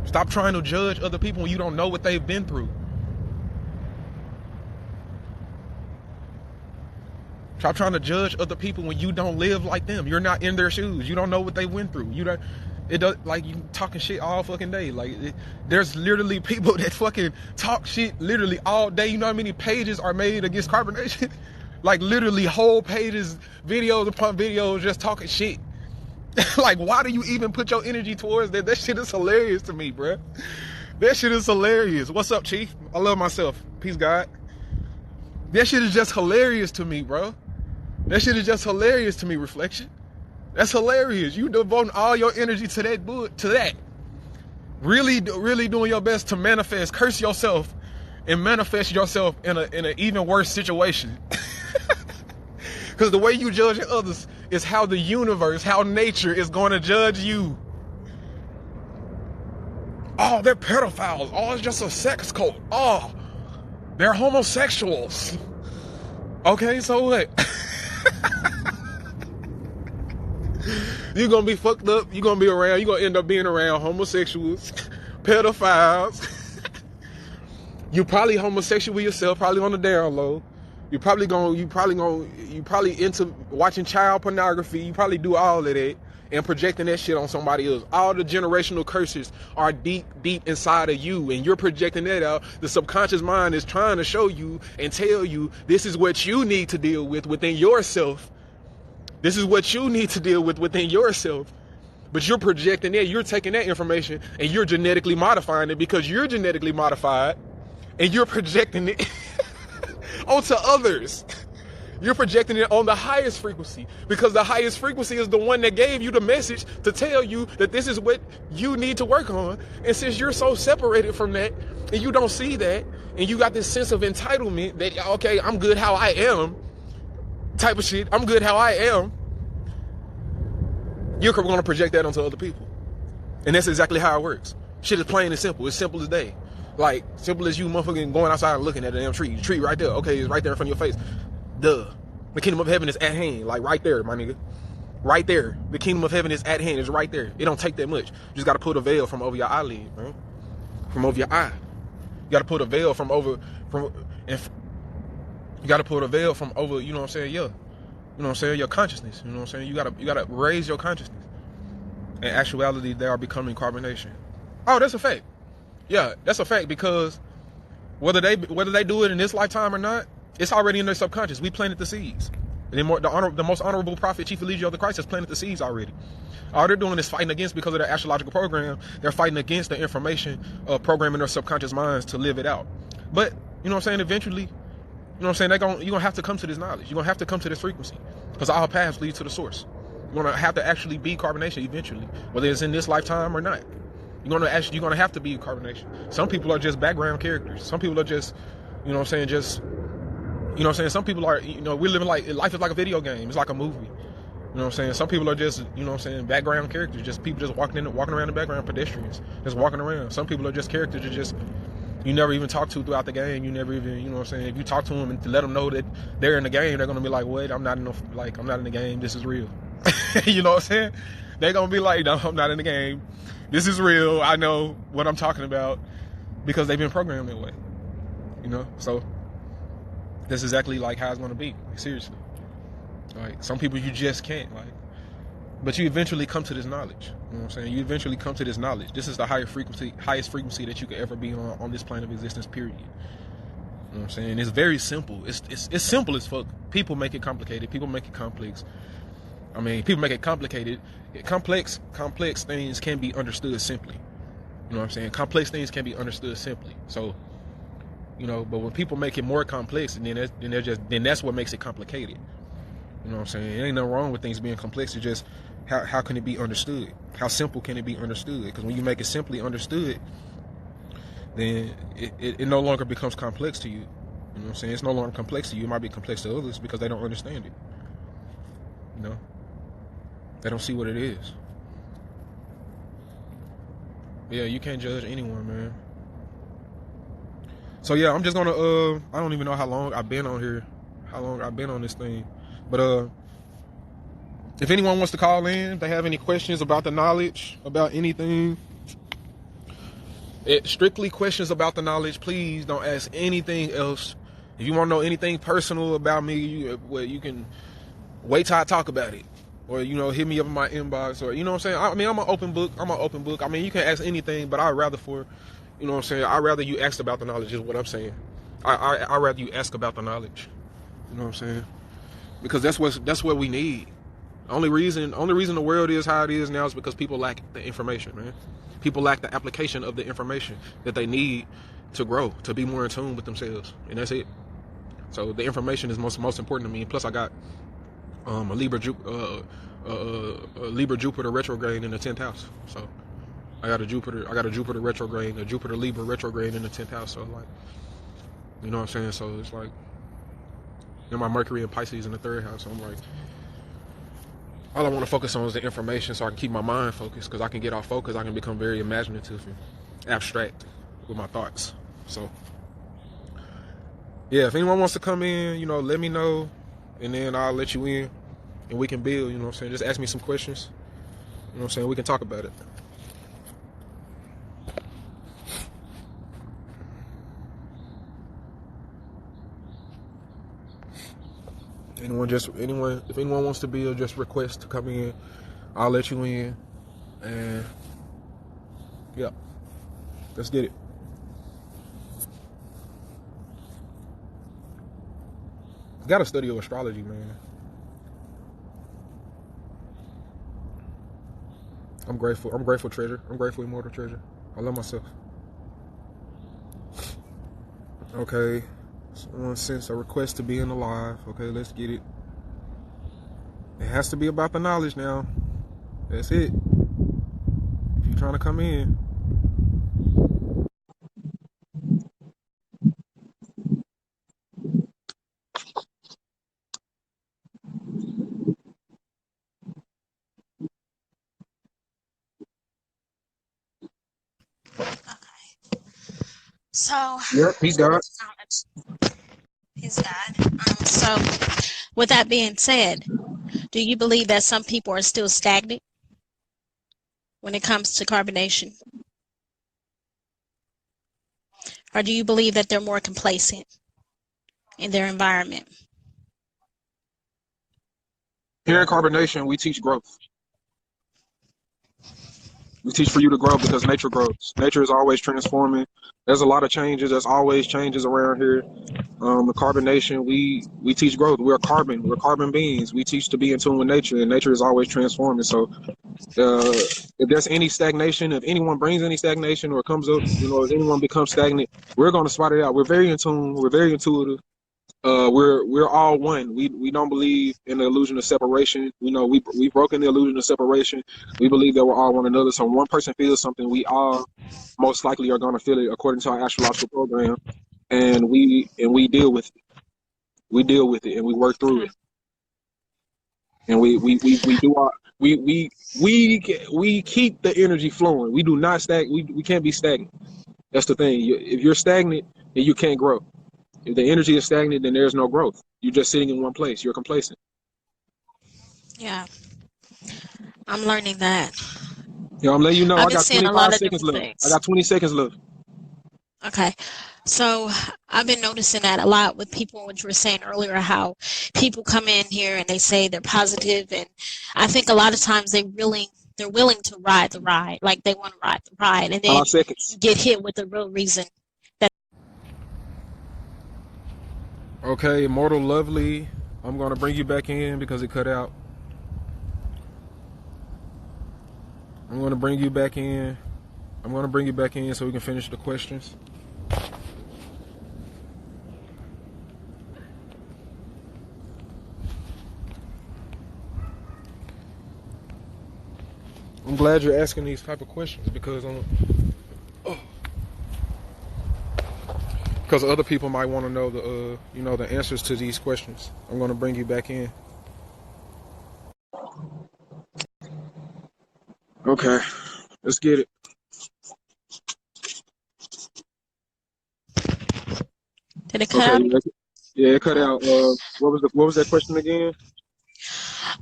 Stop trying to judge other people when you don't know what they've been through. Stop trying to judge other people when you don't live like them. You're not in their shoes. You don't know what they went through. It does, like, you talking shit all fucking day. Like, there's literally people that fucking talk shit literally all day. You know how many pages are made against carbonation? Like, literally whole pages, videos upon videos just talking shit. Like, why do you even put your energy towards that? That shit is hilarious to me, bruh. That shit is hilarious. What's up, Chief? I love myself. Peace, God. That shit is just hilarious to me, bro. That shit is just hilarious to me, Reflection. That's hilarious. You devoting all your energy to that. Really doing your best to manifest, curse yourself, and manifest yourself in an even worse situation. Because the way you judge others is how the universe, how nature is going to judge you. Oh, they're pedophiles. Oh, it's just a sex cult. Oh, they're homosexuals. Okay, so what? You're going to be fucked up. You're going to end up being around homosexuals, pedophiles. You probably homosexual yourself, probably on the down low. You probably into watching child pornography. You probably do all of that and projecting that shit on somebody else. All the generational curses are deep inside of you, and you're projecting that out. The subconscious mind is trying to show you and tell you this is what you need to deal with within yourself. This is what you need to deal with within yourself. But you're projecting that, you're taking that information and you're genetically modifying it because you're genetically modified, and you're projecting it onto others. You're projecting it on the highest frequency because the highest frequency is the one that gave you the message to tell you that this is what you need to work on. And since you're so separated from that and you don't see that, and you got this sense of entitlement that, okay, I'm good how I am type of shit, I'm good how I am, you're going to project that onto other people. And that's exactly how it works. Shit is plain and simple. It's simple as day. Like, simple as you motherfucking going outside and looking at a damn tree. Tree right there. Okay, it's right there in front of your face. Duh. The kingdom of heaven is at hand. Like, right there, my nigga. Right there. The kingdom of heaven is at hand. It's right there. It don't take that much. You just got to put a veil from over your eyelid, man. From over your eye. You got to put a veil from over, you got to put a veil from over, you know what I'm saying? Yeah. You know what I'm saying? Your consciousness. You know what I'm saying? You got to raise your consciousness. In actuality, they are becoming carbonation. Oh, that's a fact. Yeah, that's a fact, because whether they do it in this lifetime or not, it's already in their subconscious. We planted the seeds. The most honorable prophet, Chief Eligio of the Christ, has planted the seeds already. All they're doing is fighting against, because of their astrological program, they're fighting against the information of programming their subconscious minds to live it out. But, you know what I'm saying, eventually, you know what I'm saying, you're going to have to come to this knowledge. You're going to have to come to this frequency, because all paths lead to the source. You're going to have to actually be carbonation eventually, whether it's in this lifetime or not. You're going to have to be carbonation. Some people are just background characters. Some people are just, you know what I'm saying, some people are, we're living like, life is like a video game. It's like a movie. You know what I'm saying? Some people are just, you know what I'm saying, background characters, just people just walking around the background, pedestrians, just walking around. Some people are just characters that just, you never even talk to throughout the game. You never even, you know what I'm saying, if you talk to them and to let them know that they're in the game, they're going to be like, wait, I'm not in the game. This is real. You know what I'm saying? They're going to be like, no, I'm not in the game. This is real. I know what I'm talking about, because they've been programmed that way. You know? So that's exactly like how it's going to be. Like, seriously. Like, some people you just can't, like, but you eventually come to this knowledge. You know what I'm saying? You eventually come to this knowledge. This is the highest frequency that you could ever be on this plane of existence, period. You know what I'm saying? It's very simple. It's simple as fuck. People make it complicated. People make it complex. I mean, people make it complicated. Complex things can be understood simply. You know what I'm saying? Complex things can be understood simply. So, you know, but when people make it more complex, then that's what makes it complicated. You know what I'm saying? It ain't nothing wrong with things being complex. It's just how can it be understood? How simple can it be understood? Because when you make it simply understood, then it no longer becomes complex to you. You know what I'm saying? It's no longer complex to you. It might be complex to others because they don't understand it. You know? They don't see what it is. Yeah, you can't judge anyone, man. So yeah, I'm just gonna I don't even know how long I've been on here, how long I've been on this thing. But if anyone wants to call in, if they have any questions about the knowledge, about anything, strictly questions about the knowledge, please don't ask anything else. If you want to know anything personal about me, you can wait till I talk about it. Or, hit me up in my inbox, or, you know what I'm saying? I mean, I'm an open book. I mean, you can ask anything, but I'd rather I'd rather you ask about the knowledge is what I'm saying. I'd rather you ask about the knowledge. You know what I'm saying? Because that's what we need. Only reason the world is how it is now is because people lack the information, man. People lack the application of the information that they need to grow, to be more in tune with themselves. And that's it. So the information is most important to me. Plus I got a Libra Jupiter retrograde in the 10th house. So I got a Jupiter retrograde, a Jupiter Libra retrograde in the 10th house. So like, you know what I'm saying? So it's like, my Mercury and Pisces in the 3rd house. So I'm like, all I want to focus on is the information so I can keep my mind focused, because I can get off focus. I can become very imaginative and abstract with my thoughts. So yeah, if anyone wants to come in, let me know, and then I'll let you in and we can build. You know what I'm saying? Just ask me some questions. You know what I'm saying? We can talk about it. If anyone wants to build, just request to come in. I'll let you in. And yeah, let's get it. Gotta study astrology, man. I'm grateful, treasure. I'm grateful, immortal treasure. I love myself. Okay. Someone sends a request to be in the live. Okay, let's get it. It has to be about the knowledge now. That's it. If you're trying to come in. So, Yep, he's got it. He's God. So, with that being said, do you believe that some people are still stagnant when it comes to carbonation? Or do you believe that they're more complacent in their environment? Here in carbonation, we teach growth. We teach for you to grow because nature grows. Nature is always transforming. There's a lot of changes. There's always changes around here. The carbonation, we teach growth. We're carbon beings. We teach to be in tune with nature, and nature is always transforming. So if there's any stagnation, if anyone brings any stagnation or comes up, if anyone becomes stagnant, we're going to spot it out. We're very in tune. We're very intuitive. We're all one. We don't believe in the illusion of separation. We've broken the illusion of separation. We believe that we're all one another. So when one person feels something, we all most likely are going to feel it according to our astrological program, and we deal with it. We deal with it and we work through it. And we do our we keep the energy flowing. We do not we can't be stagnant. That's the thing. If you're stagnant, then you can't grow. If the energy is stagnant, then there's no growth. You're just sitting in one place. You're complacent. Yeah, I'm learning that. I'm letting you know. I've I been got seeing a 25 lot of seconds different left. things. I got 20 seconds left. Okay. So I've been noticing that a lot with people, which you were saying earlier, how people come in here and they say they're positive, and I think a lot of times they're willing to ride the ride, like they want to ride the ride, and then 5 seconds. you get hit with the real reason. Okay, Immortal Lovely, I'm gonna bring you back in because it cut out. I'm gonna bring you back in so we can finish the questions. I'm glad you're asking these type of questions because because other people might want to know the answers to these questions. I'm going to bring you back in. Okay, let's get it. Did it cut out? Yeah, it cut out. What was that question again?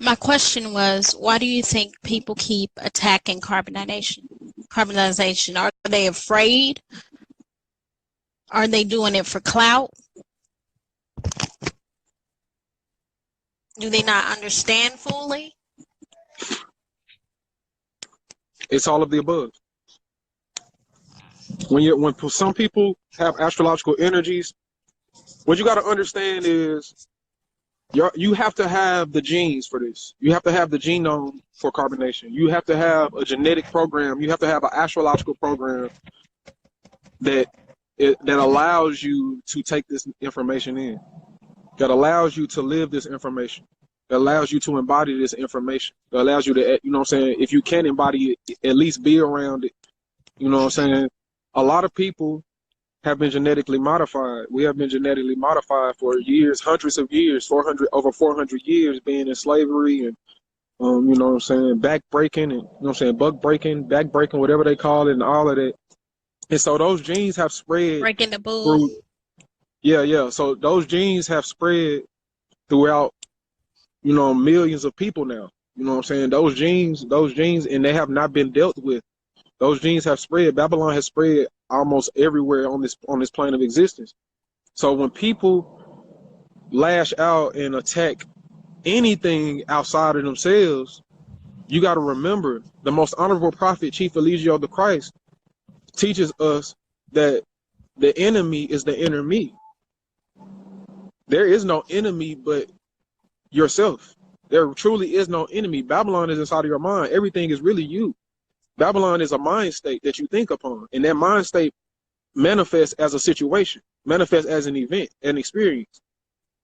My question was, why do you think people keep attacking carbonization? Are they afraid? Are they doing it for clout? Do they not understand fully? It's all of the above. When some people have astrological energies, what you got to understand is you have to have the genes for this. You have to have the genome for carbonation. You have to have a genetic program. You have to have an astrological program that allows you to take this information in, that allows you to live this information, that allows you to embody this information, that allows you to, you know what I'm saying, if you can embody it, at least be around it. You know what I'm saying? A lot of people have been genetically modified. We have been genetically modified for years, hundreds of years, over 400 years being in slavery and, you know what I'm saying, back breaking and, you know what I'm saying, buck breaking, back breaking, whatever they call it and all of that. And so those genes have spread. Breaking the bull. Yeah. So those genes have spread throughout, you know, millions of people now. You know what I'm saying? Those genes, and they have not been dealt with. Those genes have spread. Babylon has spread almost everywhere on this plane of existence. So when people lash out and attack anything outside of themselves, you got to remember the most honorable prophet, Chief Eligio the Christ, teaches us that the enemy is the inner me. There is no enemy but yourself. There truly is no enemy. Babylon is inside of your mind. Everything is really you. Babylon is a mind state that you think upon, and that mind state manifests as a situation, manifests as an event, an experience.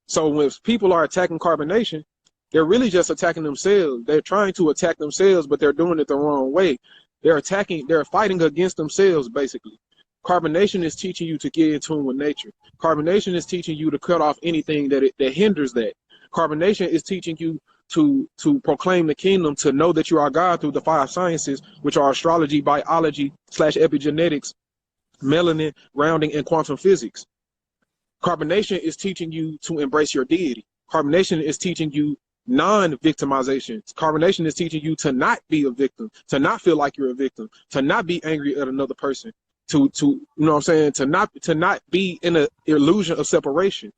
So when people are attacking carbonation, they're really just attacking themselves. They're trying to attack themselves, but they're doing it the wrong way. They're fighting against themselves, basically. Carbonation is teaching you to get in tune with nature. Carbonation is teaching you to cut off anything that hinders that. Carbonation is teaching you to proclaim the kingdom, to know that you are God through the 5 sciences, which are astrology, biology / epigenetics, melanin, rounding, and quantum physics. Carbonation is teaching you to embrace your deity. Carbonation is teaching you non-victimization. Carbonation is teaching you to not be a victim, to not feel like you're a victim, to not be angry at another person, to you know what I'm saying, to not be in an illusion of separation.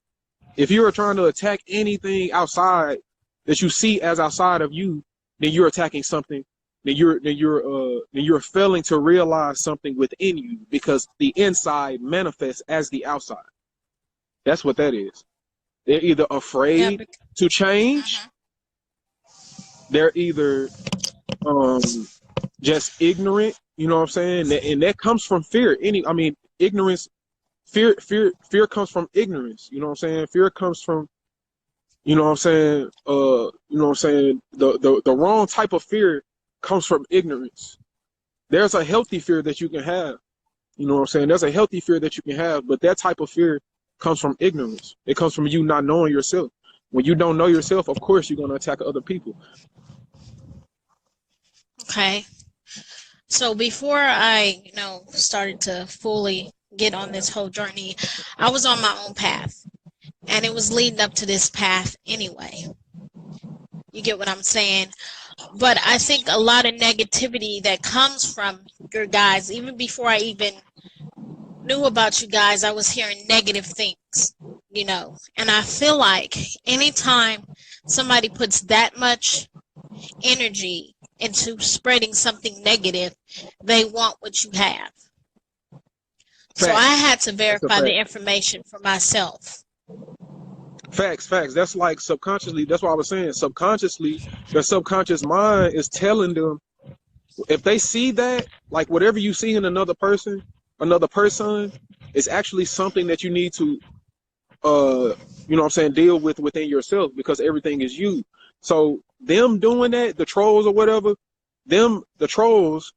If you are trying to attack anything outside that you see as outside of you, then you're attacking something. Then you're failing to realize something within you, because the inside manifests as the outside. That's what that is. They're either afraid to change. They're either just ignorant. You know what I'm saying? And that comes from fear. Ignorance. Fear comes from ignorance. You know what I'm saying? Fear comes from, you know what I'm saying? You know what I'm saying? The wrong type of fear comes from ignorance. There's a healthy fear that you can have. You know what I'm saying? There's a healthy fear that you can have, but that type of fear comes from ignorance. It comes from you not knowing yourself. When you don't know yourself, of course you're going to attack other people. Okay. So before I, started to fully get on this whole journey, I was on my own path, and it was leading up to this path anyway. You get what I'm saying? But I think a lot of negativity that comes from your guys, even before I even knew about you guys, I was hearing negative things, and I feel like anytime somebody puts that much energy into spreading something negative, they want what you have. Facts. So I had to verify the information for myself. Facts. That's like subconsciously. That's what I was saying. Subconsciously, their subconscious mind is telling them, if they see that, like whatever you see in another person is actually something that you need to, deal with within yourself, because everything is you. So them doing that, the trolls or whatever, the trolls,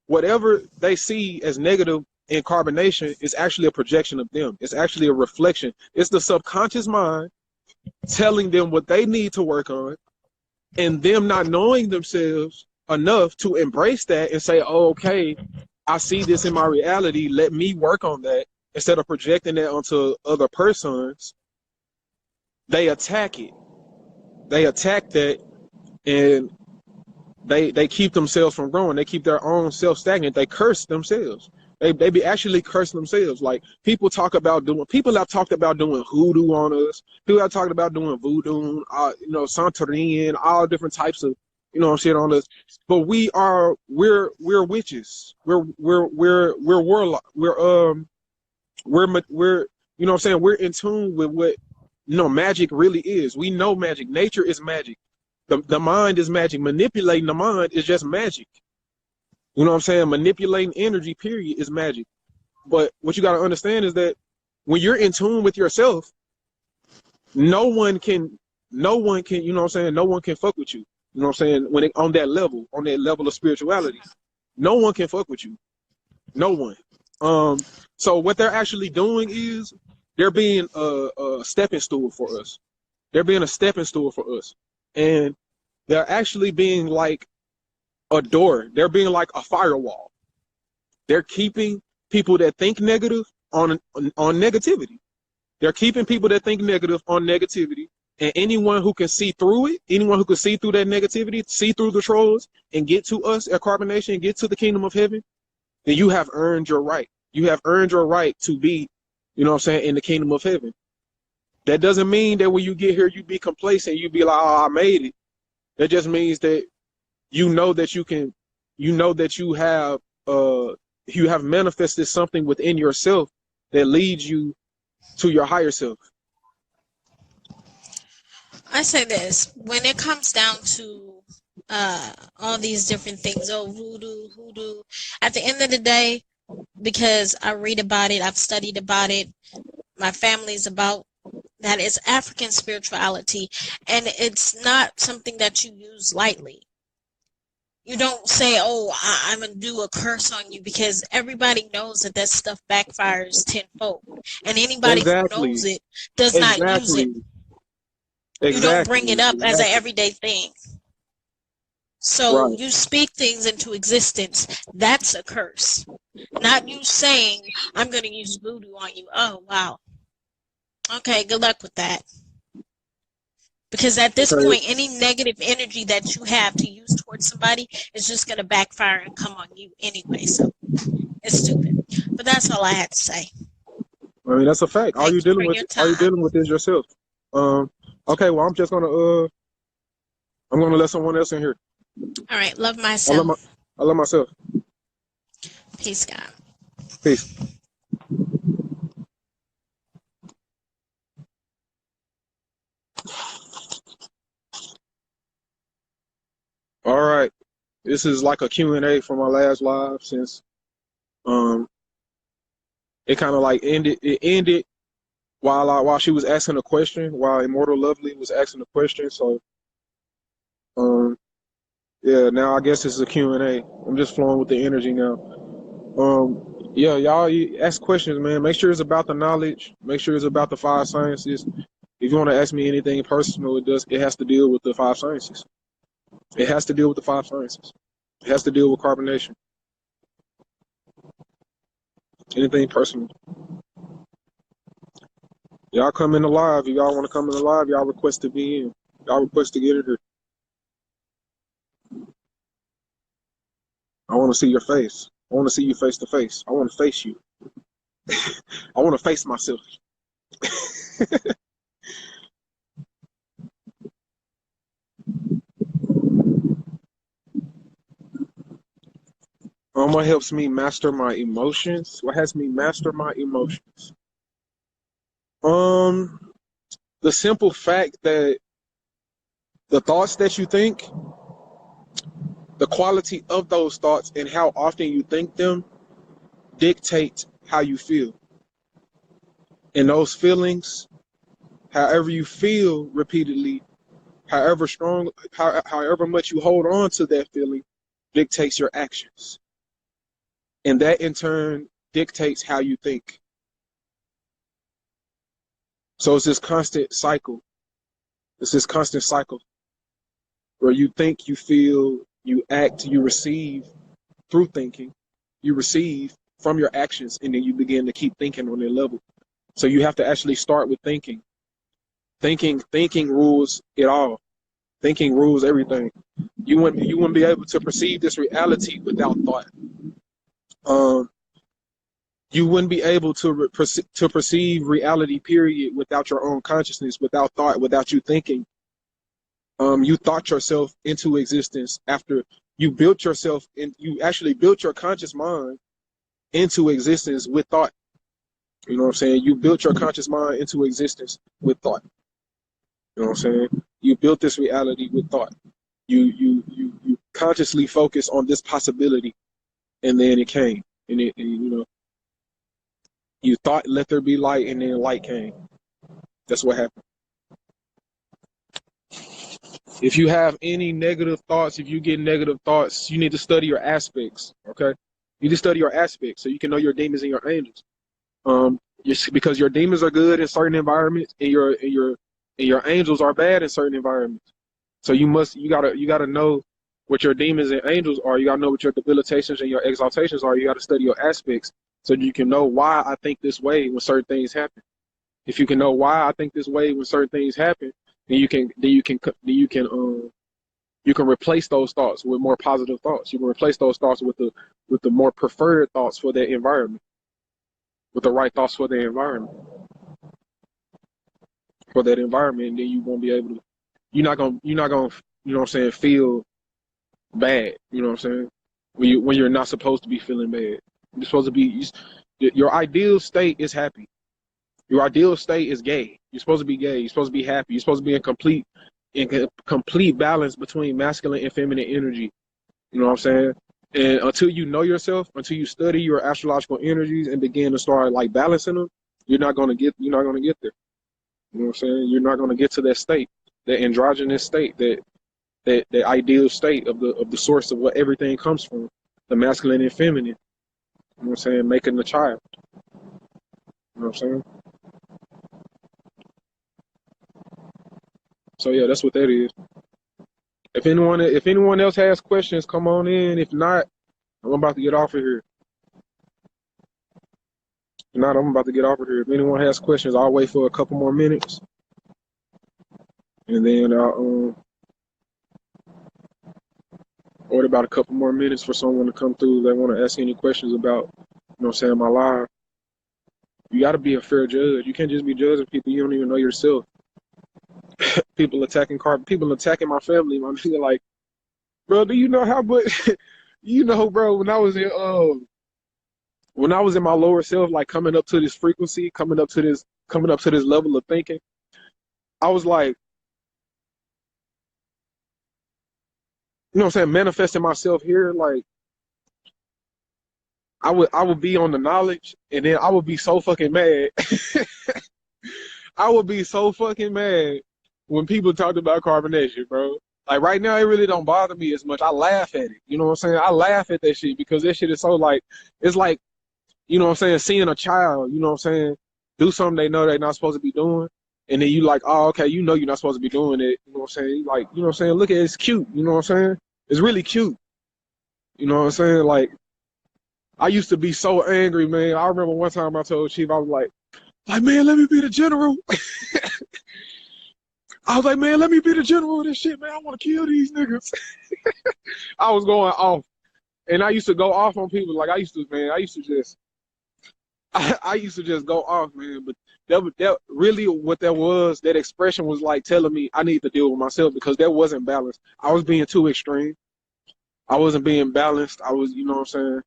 whatever they see as negative in carbonation is actually a projection of them. It's actually a reflection. It's the subconscious mind telling them what they need to work on, and them not knowing themselves enough to embrace that and say, oh, okay, I see this in my reality. Let me work on that. Instead of projecting that onto other persons, they attack it. They attack that, and they keep themselves from growing. They keep their own self stagnant. They curse themselves. They be actually cursing themselves. Like people have talked about doing hoodoo on us. People have talked about doing voodoo, Santorin, all different types of, shit on us. But we're witches. We're warlock. We're we're in tune with what magic really is. We know magic. Nature is magic. The mind is magic. Manipulating the mind is just magic. You know what I'm saying? Manipulating energy, period, is magic. But what you got to understand is that when you're in tune with yourself, no one can, no one can fuck with you. You know what I'm saying? On that level of spirituality, no one can fuck with you. No one. So what they're actually doing is they're being a stepping stool for us. They're being a stepping stool for us. And they're actually being like a door. They're being like a firewall. They're keeping people that think negative on negativity. They're keeping people that think negative on negativity. And anyone who can see through it, anyone who can see through that negativity, see through the trolls and get to us at Carbonation and get to the kingdom of heaven, then you have earned your right. You have earned your right to be, in the kingdom of heaven. That doesn't mean that when you get here, you be complacent. You be like, oh, I made it. That just means that that you can, that you have manifested something within yourself that leads you to your higher self. I say this, when it comes down to all these different things, voodoo, hoodoo, at the end of the day, because I read about it, I've studied about it, my family's about that, it's African spirituality, and it's not something that you use lightly. You don't say, oh, I'm going to do a curse on you, because everybody knows that stuff backfires tenfold. And anybody who knows it does not use it. You don't bring it up as an everyday thing. So you speak things into existence. That's a curse. Not you saying, I'm going to use voodoo on you. Oh, wow. Okay, good luck with that. Because at this point, any negative energy that you have to use towards somebody is just going to backfire and come on you anyway. So it's stupid. But that's all I had to say. I mean, that's a fact. All you're dealing with is yourself. Okay, well, I'm going to let someone else in here. All right. Love myself. I love myself. Peace, God. Peace. All right. This is like a Q&A from my last live, since it kind of like ended while she was asking a question, while Immortal Lovely was asking a question. So yeah, now I guess this is a Q&A. I'm just flowing with the energy now. Yeah, y'all ask questions, man. Make sure it's about the knowledge. Make sure it's about the 5 sciences. If you want to ask me anything personal, it has to deal with the 5 sciences. It has to deal with the 5 sciences. It has to deal with carbonation. Anything personal. Y'all come in the live. If y'all want to come in the live, y'all request to be in. Y'all request to get in here. I want to see your face. I want to see you face to face. I want to face you. I want to face myself. What helps me master my emotions? What has me master my emotions? The simple fact that the thoughts that you think, the quality of those thoughts and how often you think them dictate how you feel. And those feelings, however you feel repeatedly, however strong, however much you hold on to that feeling, dictates your actions. And that in turn dictates how you think. So it's this constant cycle. It's this constant cycle where you think, you feel, you act, you receive through thinking. You receive from your actions, and then you begin to keep thinking on that level. So you have to actually start with thinking. Thinking rules it all. Thinking rules everything. You wouldn't be able to perceive this reality without thought. You wouldn't be able to perceive reality, period, without your own consciousness, without thought, without you thinking. You thought yourself into existence after you built yourself, and you actually built your conscious mind into existence with thought. You know what I'm saying? You built your conscious mind into existence with thought. You know what I'm saying? You built this reality with thought. You consciously focus on this possibility, and then it came, and you thought, let there be light, and then light came. That's what happened. If you have any negative thoughts, if you get negative thoughts, you need to study your aspects. Okay, you need to study your aspects so you can know your demons and your angels. Because your demons are good in certain environments, and your angels are bad in certain environments. So you gotta know what your demons and angels are. You gotta know what your debilitations and your exaltations are. You gotta study your aspects so you can know why I think this way when certain things happen. If you can know why I think this way when certain things happen, then you can replace those thoughts with more positive thoughts. You can replace those thoughts with the more preferred thoughts for that environment, with the right thoughts for the environment, and then you won't be able to. You're not gonna you know what I'm saying, feel bad. You know what I'm saying, when you're not supposed to be feeling bad. You're supposed to be. Your ideal state is happy. Your ideal state is gay. You're supposed to be gay. You're supposed to be happy. You're supposed to be in complete balance between masculine and feminine energy. You know what I'm saying? And until you know yourself, until you study your astrological energies and begin to start like balancing them, you're not gonna get there. You know what I'm saying? You're not gonna get to that state, that androgynous state, that ideal state of the source of what everything comes from, the masculine and feminine. You know what I'm saying? Making the child. You know what I'm saying? So yeah, that's what that is. If anyone else has questions, come on in. If not, I'm about to get off of here. If not, I'm about to get off of here. If anyone has questions, I'll wait for a couple more minutes, and then I'll wait about a couple more minutes for someone to come through. If they want to ask any questions about, you know what I'm saying, my live. You got to be a fair judge. You can't just be judging people you don't even know yourself. People attacking my family. My nigga, like, bro, do you know how much? You know, bro, when I was in my lower self, like coming up to this frequency, coming up to this level of thinking, I was like, you know what I'm saying, manifesting myself here, like I would be on the knowledge, and then I would be so fucking mad. I would be so fucking mad when people talked about carbonation, bro. Like right now, it really don't bother me as much. I laugh at it. You know what I'm saying? I laugh at that shit because that shit is so like, it's like, you know what I'm saying, seeing a child, you know what I'm saying, do something they know they're not supposed to be doing. And then you like, oh, okay, you know you're not supposed to be doing it. You know what I'm saying? Like, you know what I'm saying? Look at it, it's cute. You know what I'm saying? It's really cute. You know what I'm saying? Like, I used to be so angry, man. I remember one time I told Chief, I was like, man, let me be the general. I was like, man, let me be the general of this shit, man. I want to kill these niggas. I was going off. And I used to go off on people. Like, I used to just go off, man. But that really what that was, that expression was like telling me I need to deal with myself because that wasn't balanced. I was being too extreme. I wasn't being balanced. I was, you know what I'm saying?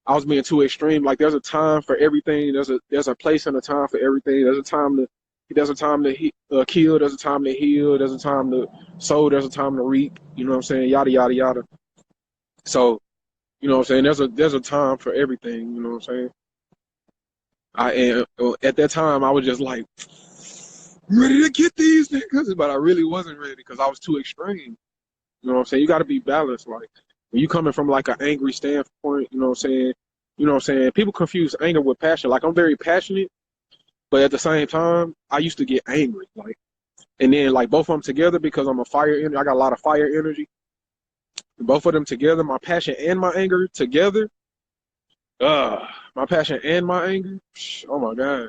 I was being too extreme. Like, there's a time for everything. There's a place and a time for everything. There's a time to kill. There's a time to heal. There's a time to sow. There's a time to reap. You know what I'm saying? Yada yada yada. So, you know what I'm saying? There's a time for everything. You know what I'm saying? At that time I was just like ready to get these niggas, but I really wasn't ready because I was too extreme. You know what I'm saying? You got to be balanced. Like when you coming from like an angry standpoint, you know what I'm saying? You know what I'm saying? People confuse anger with passion. Like, I'm very passionate, but at the same time, I used to get angry. Like, and then like both of them together, because I'm a fire energy. I got a lot of fire energy. Both of them together, my passion and my anger together. My passion and my anger. Oh my God.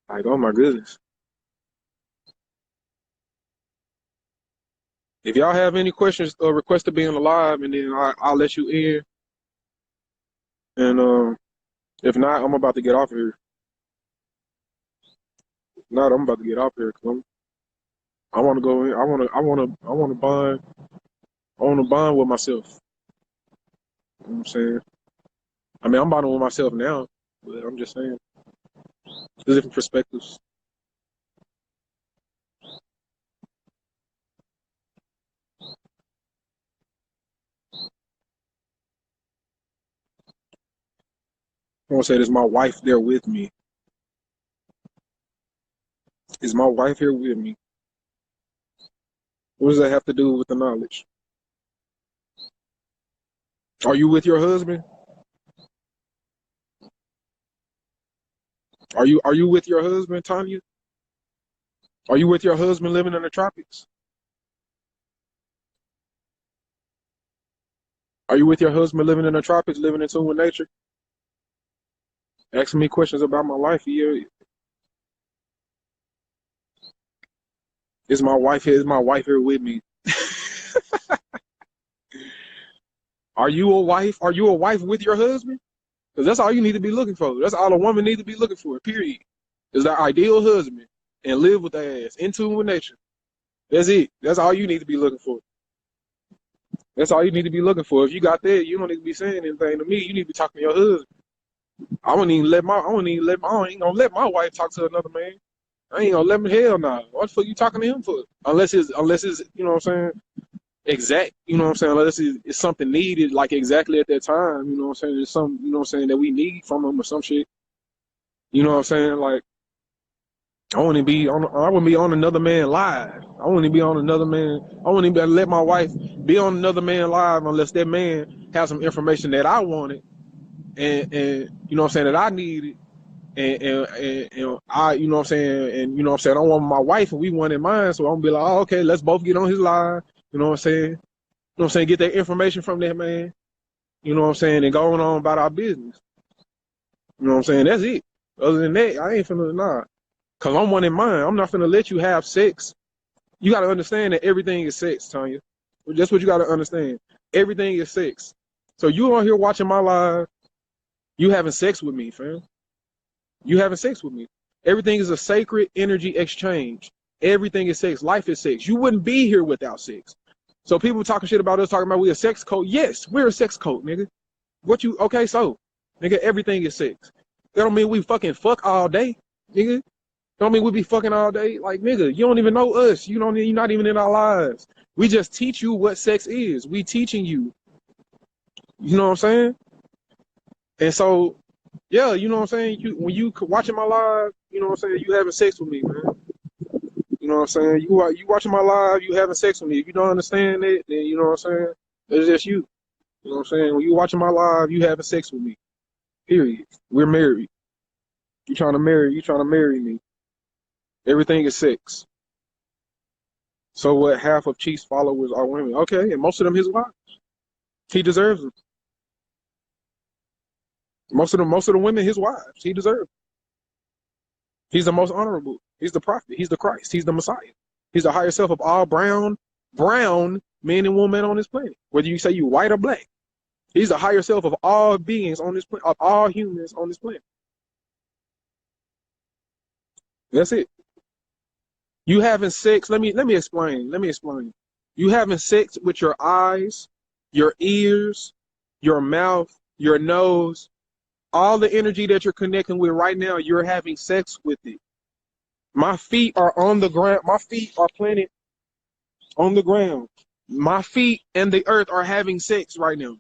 Like, oh my goodness. If y'all have any questions, request to be on the live, and then I'll let you in. And if not, I'm about to get off here. If not, I'm about to get off here because I want to go in. I want to bond. I want to bond with myself. You know what I'm saying? I mean, I'm bonding with myself now, but I'm just saying, there's different perspectives. I want to say, is my wife there with me? Is my wife here with me? What does that have to do with the knowledge? Are you with your husband? Are you with your husband, Tanya? Are you with your husband living in the tropics? Are you with your husband living in the tropics, living in tune with nature? Asking me questions about my life. Yeah. Is my wife here? Is my wife here with me? Are you a wife? Are you a wife with your husband? Because that's all you need to be looking for. That's all a woman needs to be looking for, period. Is that ideal husband and live with their ass, in tune with nature. That's it. That's all you need to be looking for. That's all you need to be looking for. If you got that, you don't need to be saying anything to me. You need to be talking to your husband. I ain't gonna let my wife talk to another man. I ain't gonna let him, hell nah. What the fuck you talking to him for? Unless it's, you know what I'm saying, exact, you know what I'm saying, unless it's something needed, like exactly at that time, you know what I'm saying, there's some, you know what I'm saying, that we need from him or some shit. You know what I'm saying? Like, I wouldn't be on another man live. I wouldn't be on another man. I wouldn't even let my wife be on another man live unless that man has some information that I wanted and you know what I'm saying, that I needed. And I, you know what I'm saying, and you know what I'm saying, I want my wife and we wanted mine, so I'm gonna be like, oh, okay, let's both get on his live, you know what I'm saying? You know what I'm saying, get that information from that man, you know what I'm saying, and going on about our business. You know what I'm saying? That's it. Other than that, I ain't finna nah. Cause I'm one in mine. I'm not finna let you have sex. You gotta understand that everything is sex, Tanya. That's what you gotta understand. Everything is sex. So you on here watching my live, you having sex with me, fam. You having sex with me. Everything is a sacred energy exchange. Everything is sex. Life is sex. You wouldn't be here without sex. So people talking shit about us, talking about we a sex cult. Yes, we're a sex cult, nigga. Okay, so, nigga, everything is sex. That don't mean we fucking fuck all day, nigga. Don't mean we be fucking all day. Like, nigga, you don't even know us. You're not even in our lives. We just teach you what sex is. We teaching you. You know what I'm saying? And so, yeah, you know what I'm saying? When you watching my live, you know what I'm saying, you having sex with me, man. You know what I'm saying? You watching my live, you having sex with me. If you don't understand it, then you know what I'm saying? It's just you. You know what I'm saying? When you watching my live, you having sex with me. Period. We're married. You trying to marry me. Everything is sex. So what, half of Chief's followers are women. Okay, and most of them his wives. He deserves them. Most of the women his wives. He deserves them. He's the most honorable. He's the prophet. He's the Christ. He's the Messiah. He's the higher self of all brown men and women on this planet. Whether you say you white or black. He's the higher self of all beings on this planet, of all humans on this planet. That's it. You having sex, let me explain. You having sex with your eyes, your ears, your mouth, your nose, all the energy that you're connecting with right now, you're having sex with it. My feet are on the ground. My feet are planted on the ground. My feet and the earth are having sex right now.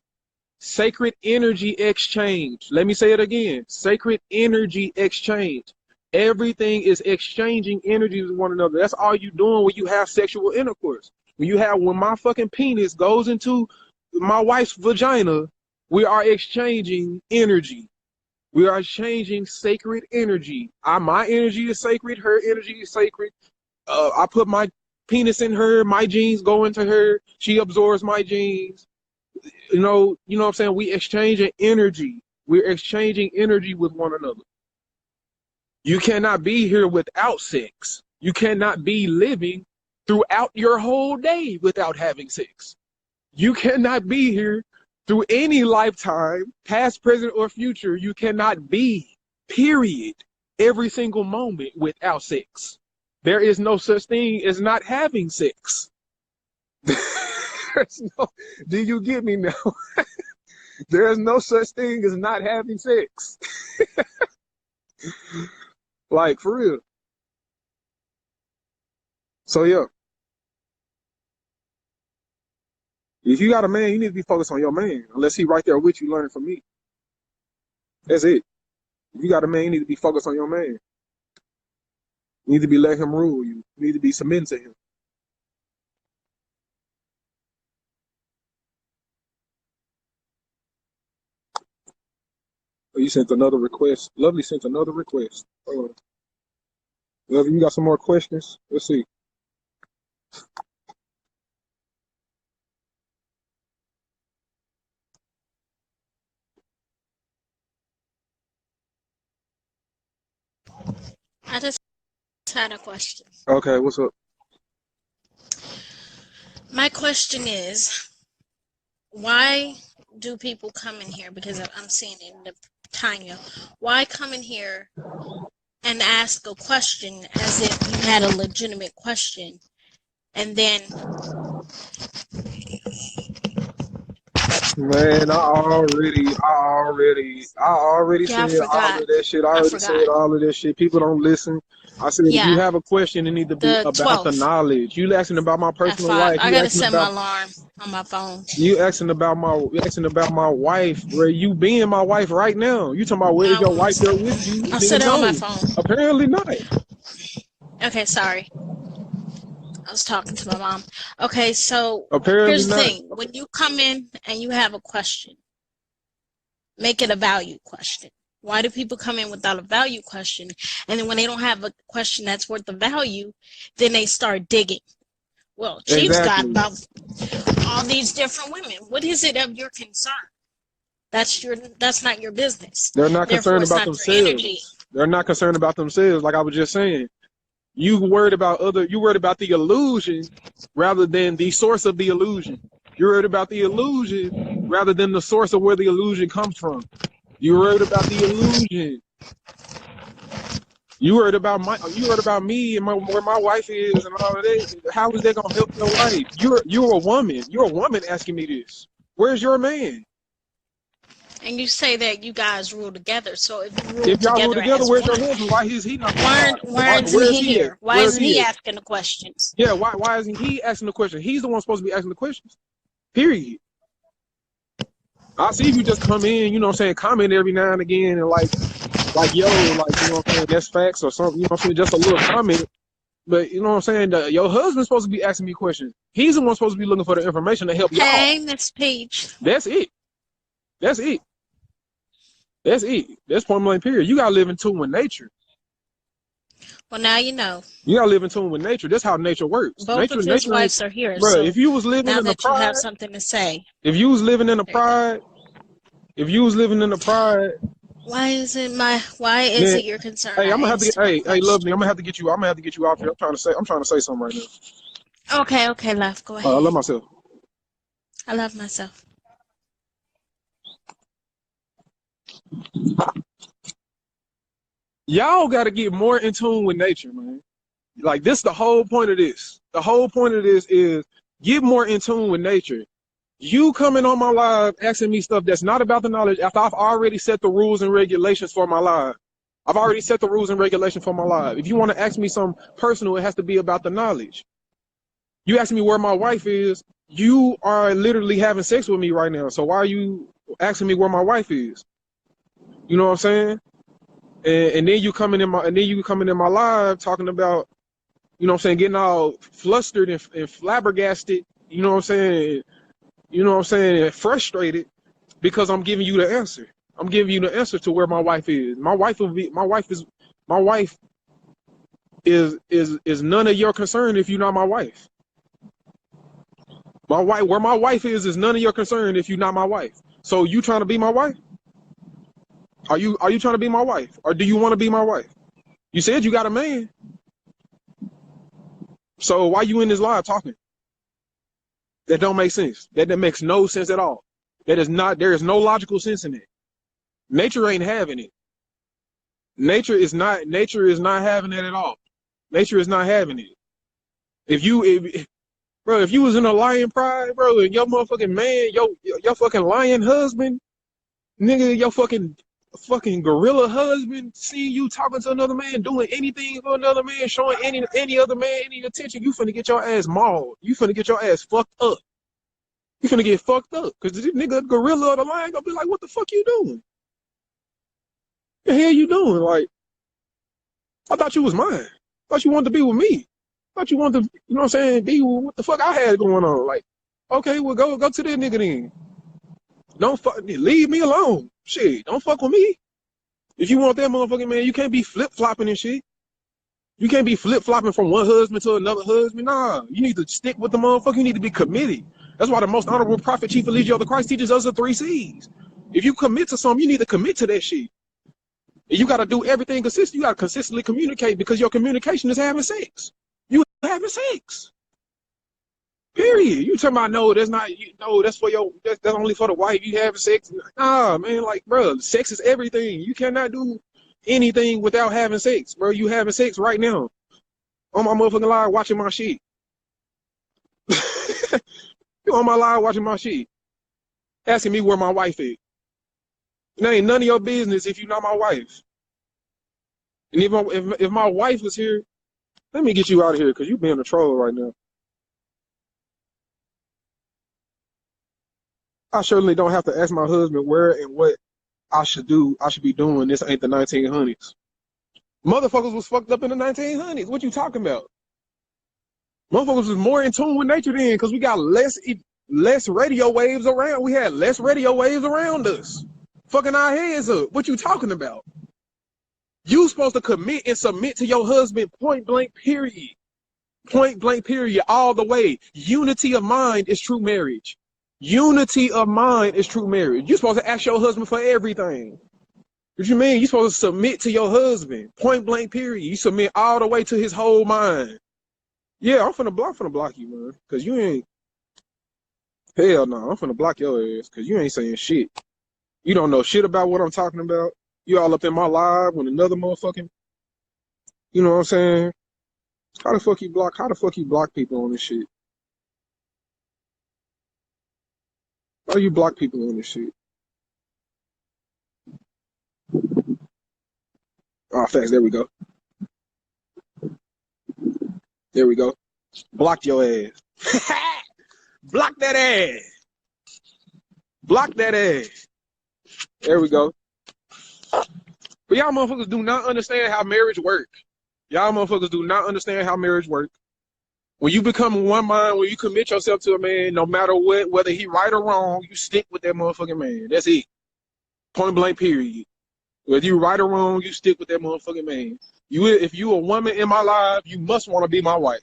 Sacred energy exchange. Let me say it again. Sacred energy exchange. Everything is exchanging energy with one another. That's all you doing when you have sexual intercourse. When my fucking penis goes into my wife's vagina, We are exchanging energy. We are exchanging sacred energy. My energy is sacred. Her energy is sacred. I put my penis in her. My genes go into her. She absorbs my genes. You know what I'm saying? We exchanging energy. We're exchanging energy with one another. You cannot be here without sex. You cannot be living throughout your whole day without having sex. You cannot be here through any lifetime, past, present, or future. You cannot be, period, every single moment without sex. There is no such thing as not having sex. Do you get me now? There is no such thing as not having sex. Like, for real. So, yeah. If you got a man, you need to be focused on your man. Unless he right there with you learning from me. That's it. If you got a man, you need to be focused on your man. You need to be letting him rule you. You need to be submitting to him. Oh, you sent another request. Lovely sent another request. Lovely, you got some more questions? Let's see. I just had a question. Okay, what's up? My question is, why do people come in here? Because I'm seeing it in the Tanya. Why come in here and ask a question as if you had a legitimate question, and then Man, I already yeah, I said all forgot. of that shit. I I already said forgot. all of that shit. People don't listen. I said, if you Yeah, have a question, it need to be the about the 12th knowledge. You asking about my at personal 5. life. I gotta set my alarm on my phone. You asking about my wife. Where you being my wife right now? You talking about where is No, your wife there with you? I'll Nigga, set it on my no. phone. Apparently not. Okay, sorry. I was talking to my mom. Okay, so Apparently here's the not. thing. When you come in and you have a question, make it a value question. Why do people come in without a value question? And then when they don't have a question that's worth the value, then they start digging. Well, Chief's got Exactly. about all these different women. What is it of your concern? That's not your business. They're not Therefore, concerned it's about not your energy. themselves. They're not concerned about themselves. Like I was just saying. You worried about the illusion rather than the source of the illusion. You're worried about the illusion rather than the source of where the illusion comes from. You're worried about the illusion. You worried about me and where my wife is and all of that. How is that gonna help your life? You're a woman. You're a woman asking me this. Where's your man? And you say that you guys rule together. So if you rule If y'all rule together together, as where's one, your husband? Why is he not on why, the why line? isn't Where is he he at? here? Why Where is isn't he he at? asking the questions? Yeah, why isn't he asking the question? He's the one supposed to be asking the questions. Period. I see you just come in, you know what I'm saying, comment every now and again and like yo, like, you know what I'm saying, that's facts or something, you know what I'm saying, just a little comment. But you know what I'm saying, your husband's supposed to be asking me questions. He's the one supposed to be looking for the information to help y'all. Hey, Miss Peach. That's it. That's it. That's it. That's point blank period. You gotta live in tune with nature. Well, now you know. You gotta live in tune with nature. That's how nature works. Both of his Nature ain't, wives are here, bro. so If you was living now in the that you have pride, something to say, if you was living in the there you go. pride, if you was living in the pride, Why is it man, your concern hey, I I'm gonna have to get, answer a hey, lovely, question? I'm gonna have to get you off here. I'm trying to say something right now. Okay, love, go I ahead. love myself. I love myself. Y'all got to get more in tune with nature, man. Like this, the whole point of this. The whole point of this is get more in tune with nature. You coming on my live asking me stuff that's not about the knowledge after I've already set the rules and regulations for my live. I've already set the rules and regulations for my live. If you want to ask me something personal, it has to be about the knowledge. You asking me where my wife is, you are literally having sex with me right now. So why are you asking me where my wife is? You know what I'm saying? And then you coming in my live talking about, you know what I'm saying, getting all flustered and flabbergasted, you know what I'm saying, and frustrated Because I'm giving you the answer. I'm giving you the answer to where my wife is. My wife is none of your concern if you're not my wife. Where my wife is none of your concern if you're not my wife. So you trying to be my wife? Are you trying to be my wife? Or do you want to be my wife? You said you got a man. So why you in this live talking? That don't make sense. That makes no sense at all. There is no logical sense in it. Nature ain't having it. Nature is not having it at all. Nature is not having it. If you was in a lion pride, bro, and your motherfucking man, your fucking lion husband, nigga, your fucking gorilla husband, see you talking to another man, doing anything for another man, showing any other man any attention, you finna get your ass mauled. You finna get your ass fucked up. You finna get fucked up. Cause this nigga gorilla or the lion gonna be like, what the fuck you doing? The hell you doing? Like, I thought you was mine. I thought you wanted to be with me. I thought you wanted to, you know what I'm saying, be with what the fuck I had going on. Like, okay, well go to that nigga then. Don't leave me alone. Shit, don't fuck with me. If you want that motherfucking man, you can't be flip-flopping and shit. You can't be flip-flopping from one husband to another husband. Nah, you need to stick with the motherfucker. You need to be committed. That's why the most honorable prophet, Chief Eligio of the Christ, teaches us the 3 C's. If you commit to something, you need to commit to that shit. And you got to do everything consistent. You got to consistently communicate because your communication is having sex. You having sex. Period. You talking about no, that's not, no, that's for that's only for the wife. You having sex. Nah, man, like, bro, sex is everything. You cannot do anything without having sex, bro. You having sex right now. On my motherfucking live watching my shit. You on my live watching my shit. Asking me where my wife is. It ain't none of your business if you're not my wife. And if my wife was here, let me get you out of here because you being a troll right now. I certainly don't have to ask my husband where and what I should do. I should be doing. This ain't the 1900s. Motherfuckers was fucked up in the 1900s. What you talking about? Motherfuckers was more in tune with nature then because we got less radio waves around. We had less radio waves around us. Fucking our heads up. What you talking about? You supposed to commit and submit to your husband point blank period. Point blank period all the way. Unity of mind is true marriage. Unity of mind is true marriage. You're supposed to ask your husband for everything. What you mean? You're supposed to submit to your husband. Point blank period. You submit all the way to his whole mind. Yeah, I'm finna block you, man. Cause you ain't, hell no, I'm finna block your ass. Cause you ain't saying shit. You don't know shit about what I'm talking about. You all up in my live with another motherfucking, you know what I'm saying? How the fuck you block people on this shit? How do you block people on this shit? Oh, facts, there we go. There we go. Blocked your ass. Block that ass. Block that ass. There we go. But y'all motherfuckers do not understand how marriage works. Y'all motherfuckers do not understand how marriage works. When you become one mind, when you commit yourself to a man, no matter what, whether he right or wrong, you stick with that motherfucking man. That's it. Point blank period. Whether you right or wrong, you stick with that motherfucking man. If you a woman in my life, you must want to be my wife.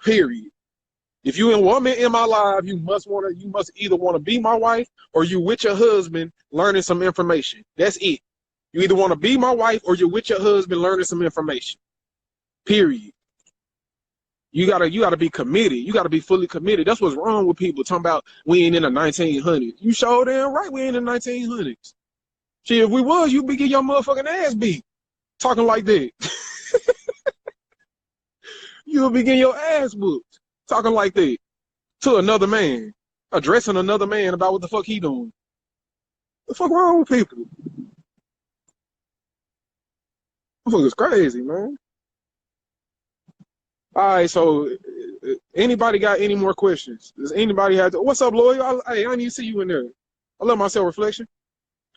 Period. If you a woman in my life, you must either want to be my wife or you with your husband learning some information. That's it. You either want to be my wife or you're with your husband learning some information. Period. You gotta be committed. You gotta be fully committed. That's what's wrong with people talking about we ain't in the 1900s. You sure damn right we ain't in the 1900s. See, if we was, you'd be getting your motherfucking ass beat. Talking like that. You'll be getting your ass whooped. Talking like that. To another man. Addressing another man about what the fuck he doing. What the fuck wrong with people? That fuck is crazy, man. All right, so anybody got any more questions? Does anybody have to? What's up, Lawyer? Hey, I need to see you in there. I love myself reflection.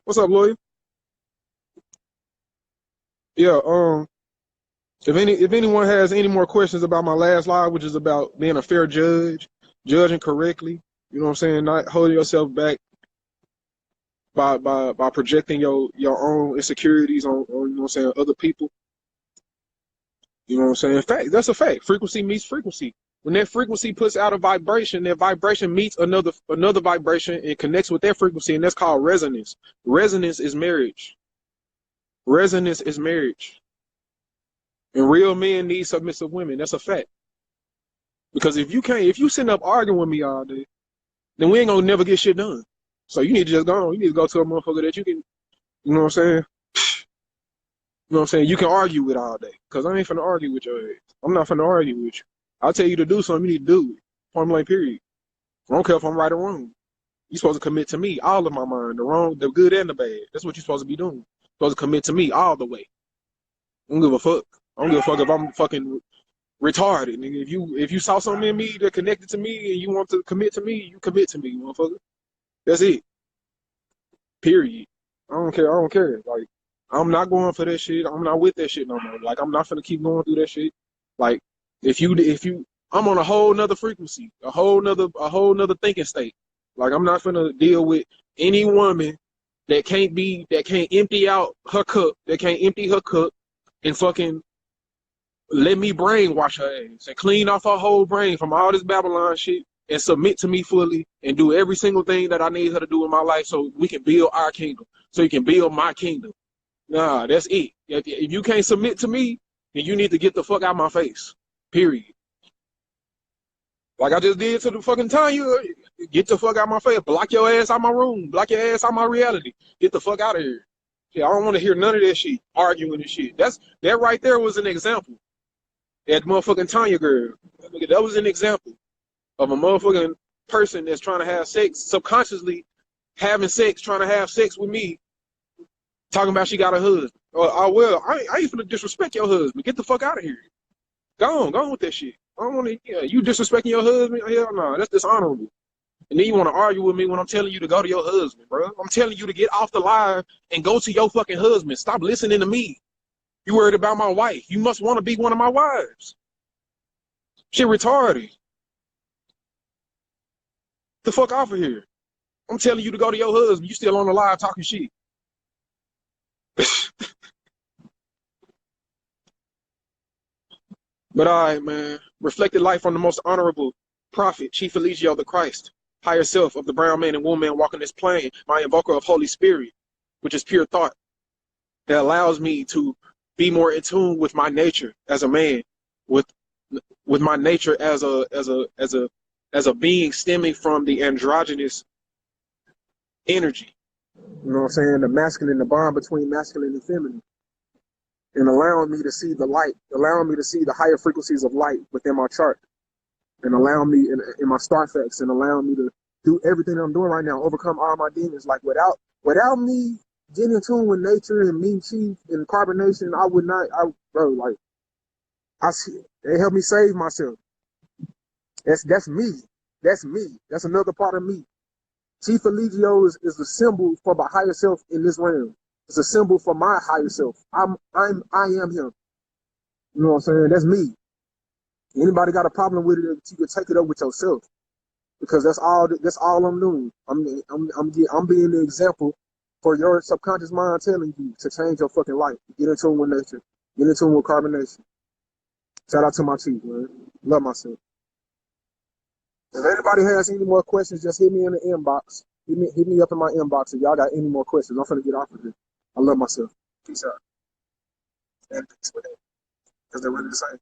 What's up, Lawyer? Yeah, if anyone has any more questions about my last live, which is about being a fair judge, judging correctly, you know what I'm saying, not holding yourself back, by projecting your own insecurities on you know what I'm saying, other people. You know what I'm saying? Fact, that's a fact. Frequency meets frequency. When that frequency puts out a vibration, that vibration meets another vibration and connects with that frequency, and that's called resonance. Resonance is marriage. Resonance is marriage. And real men need submissive women. That's a fact. Because if you sitting up arguing with me all day, then we ain't gonna never get shit done. So you need to just go on. You need to go to a motherfucker that you can, you know what I'm saying? You know what I'm saying? You can argue with all day. Because I ain't finna argue with your ass. I'm not finna argue with you. I'll tell you to do something, you need to do it. Point blank, period. I don't care if I'm right or wrong. You're supposed to commit to me, all of my mind, the wrong, the good and the bad. That's what you're supposed to be doing. You're supposed to commit to me all the way. I don't give a fuck. I don't give a fuck if I'm fucking retarded, nigga. If you saw something in me that connected to me and you want to commit to me, you commit to me, motherfucker. That's it. Period. I don't care. I don't care. Like, I'm not going for that shit. I'm not with that shit no more. Like, I'm not finna keep going through that shit. Like, if you, I'm on a whole nother frequency, a whole nother thinking state. Like, I'm not finna deal with any woman that can't empty out her cup, that can't empty her cup and fucking let me brainwash her ass and clean off her whole brain from all this Babylon shit and submit to me fully and do every single thing that I need her to do in my life so we can build our kingdom, so you can build my kingdom. Nah, that's it. If you can't submit to me, then you need to get the fuck out of my face. Period. Like I just did to the fucking Tanya. Get the fuck out of my face. Block your ass out my room. Block your ass out my reality. Get the fuck out of here. Yeah, I don't want to hear none of that shit. Arguing and shit. That right there was an example. That motherfucking Tanya girl. That was an example of a motherfucking person that's trying to have sex, subconsciously having sex, trying to have sex with me, talking about she got a husband. Well, I ain't finna disrespect your husband. Get the fuck out of here. Go on with that shit. I don't want to. Yeah, you disrespecting your husband? Hell no, that's dishonorable. And then you want to argue with me when I'm telling you to go to your husband, bro. I'm telling you to get off the line and go to your fucking husband. Stop listening to me. You worried about my wife. You must want to be one of my wives. Shit retarded. The fuck off of here. I'm telling you to go to your husband. You still on the live talking shit. But all right, man. Reflected life from the most honorable prophet, Chief Eligio the Christ, higher self of the brown man and woman walking this plane, my invoker of Holy Spirit, which is pure thought that allows me to be more in tune with my nature as a man, with my nature as a being stemming from the androgynous energy. You know what I'm saying? The masculine, the bond between masculine and feminine. And allowing me to see the light, allowing me to see the higher frequencies of light within my chart, and allowing me in my star facts, and allowing me to do everything that I'm doing right now, overcome all my demons. Like without me getting in tune with nature and me, Chief, and carbonation, I would not, like, they helped me save myself. That's me. That's me. That's another part of me. Chief Eligio is the symbol for my higher self in this realm. It's a symbol for my higher self. I am him. You know what I'm saying? That's me. Anybody got a problem with it, you can take it up with yourself, because that's all I'm doing. I'm being the example for your subconscious mind telling you to change your fucking life. Get in tune with nature. Get in tune with carbonation. Shout out to my chief, man. Love myself. If anybody has any more questions, just hit me in the inbox. Hit me up in my inbox if y'all got any more questions. I'm finna get off of here. I love myself. Peace out. And peace with it. Because they're really the same.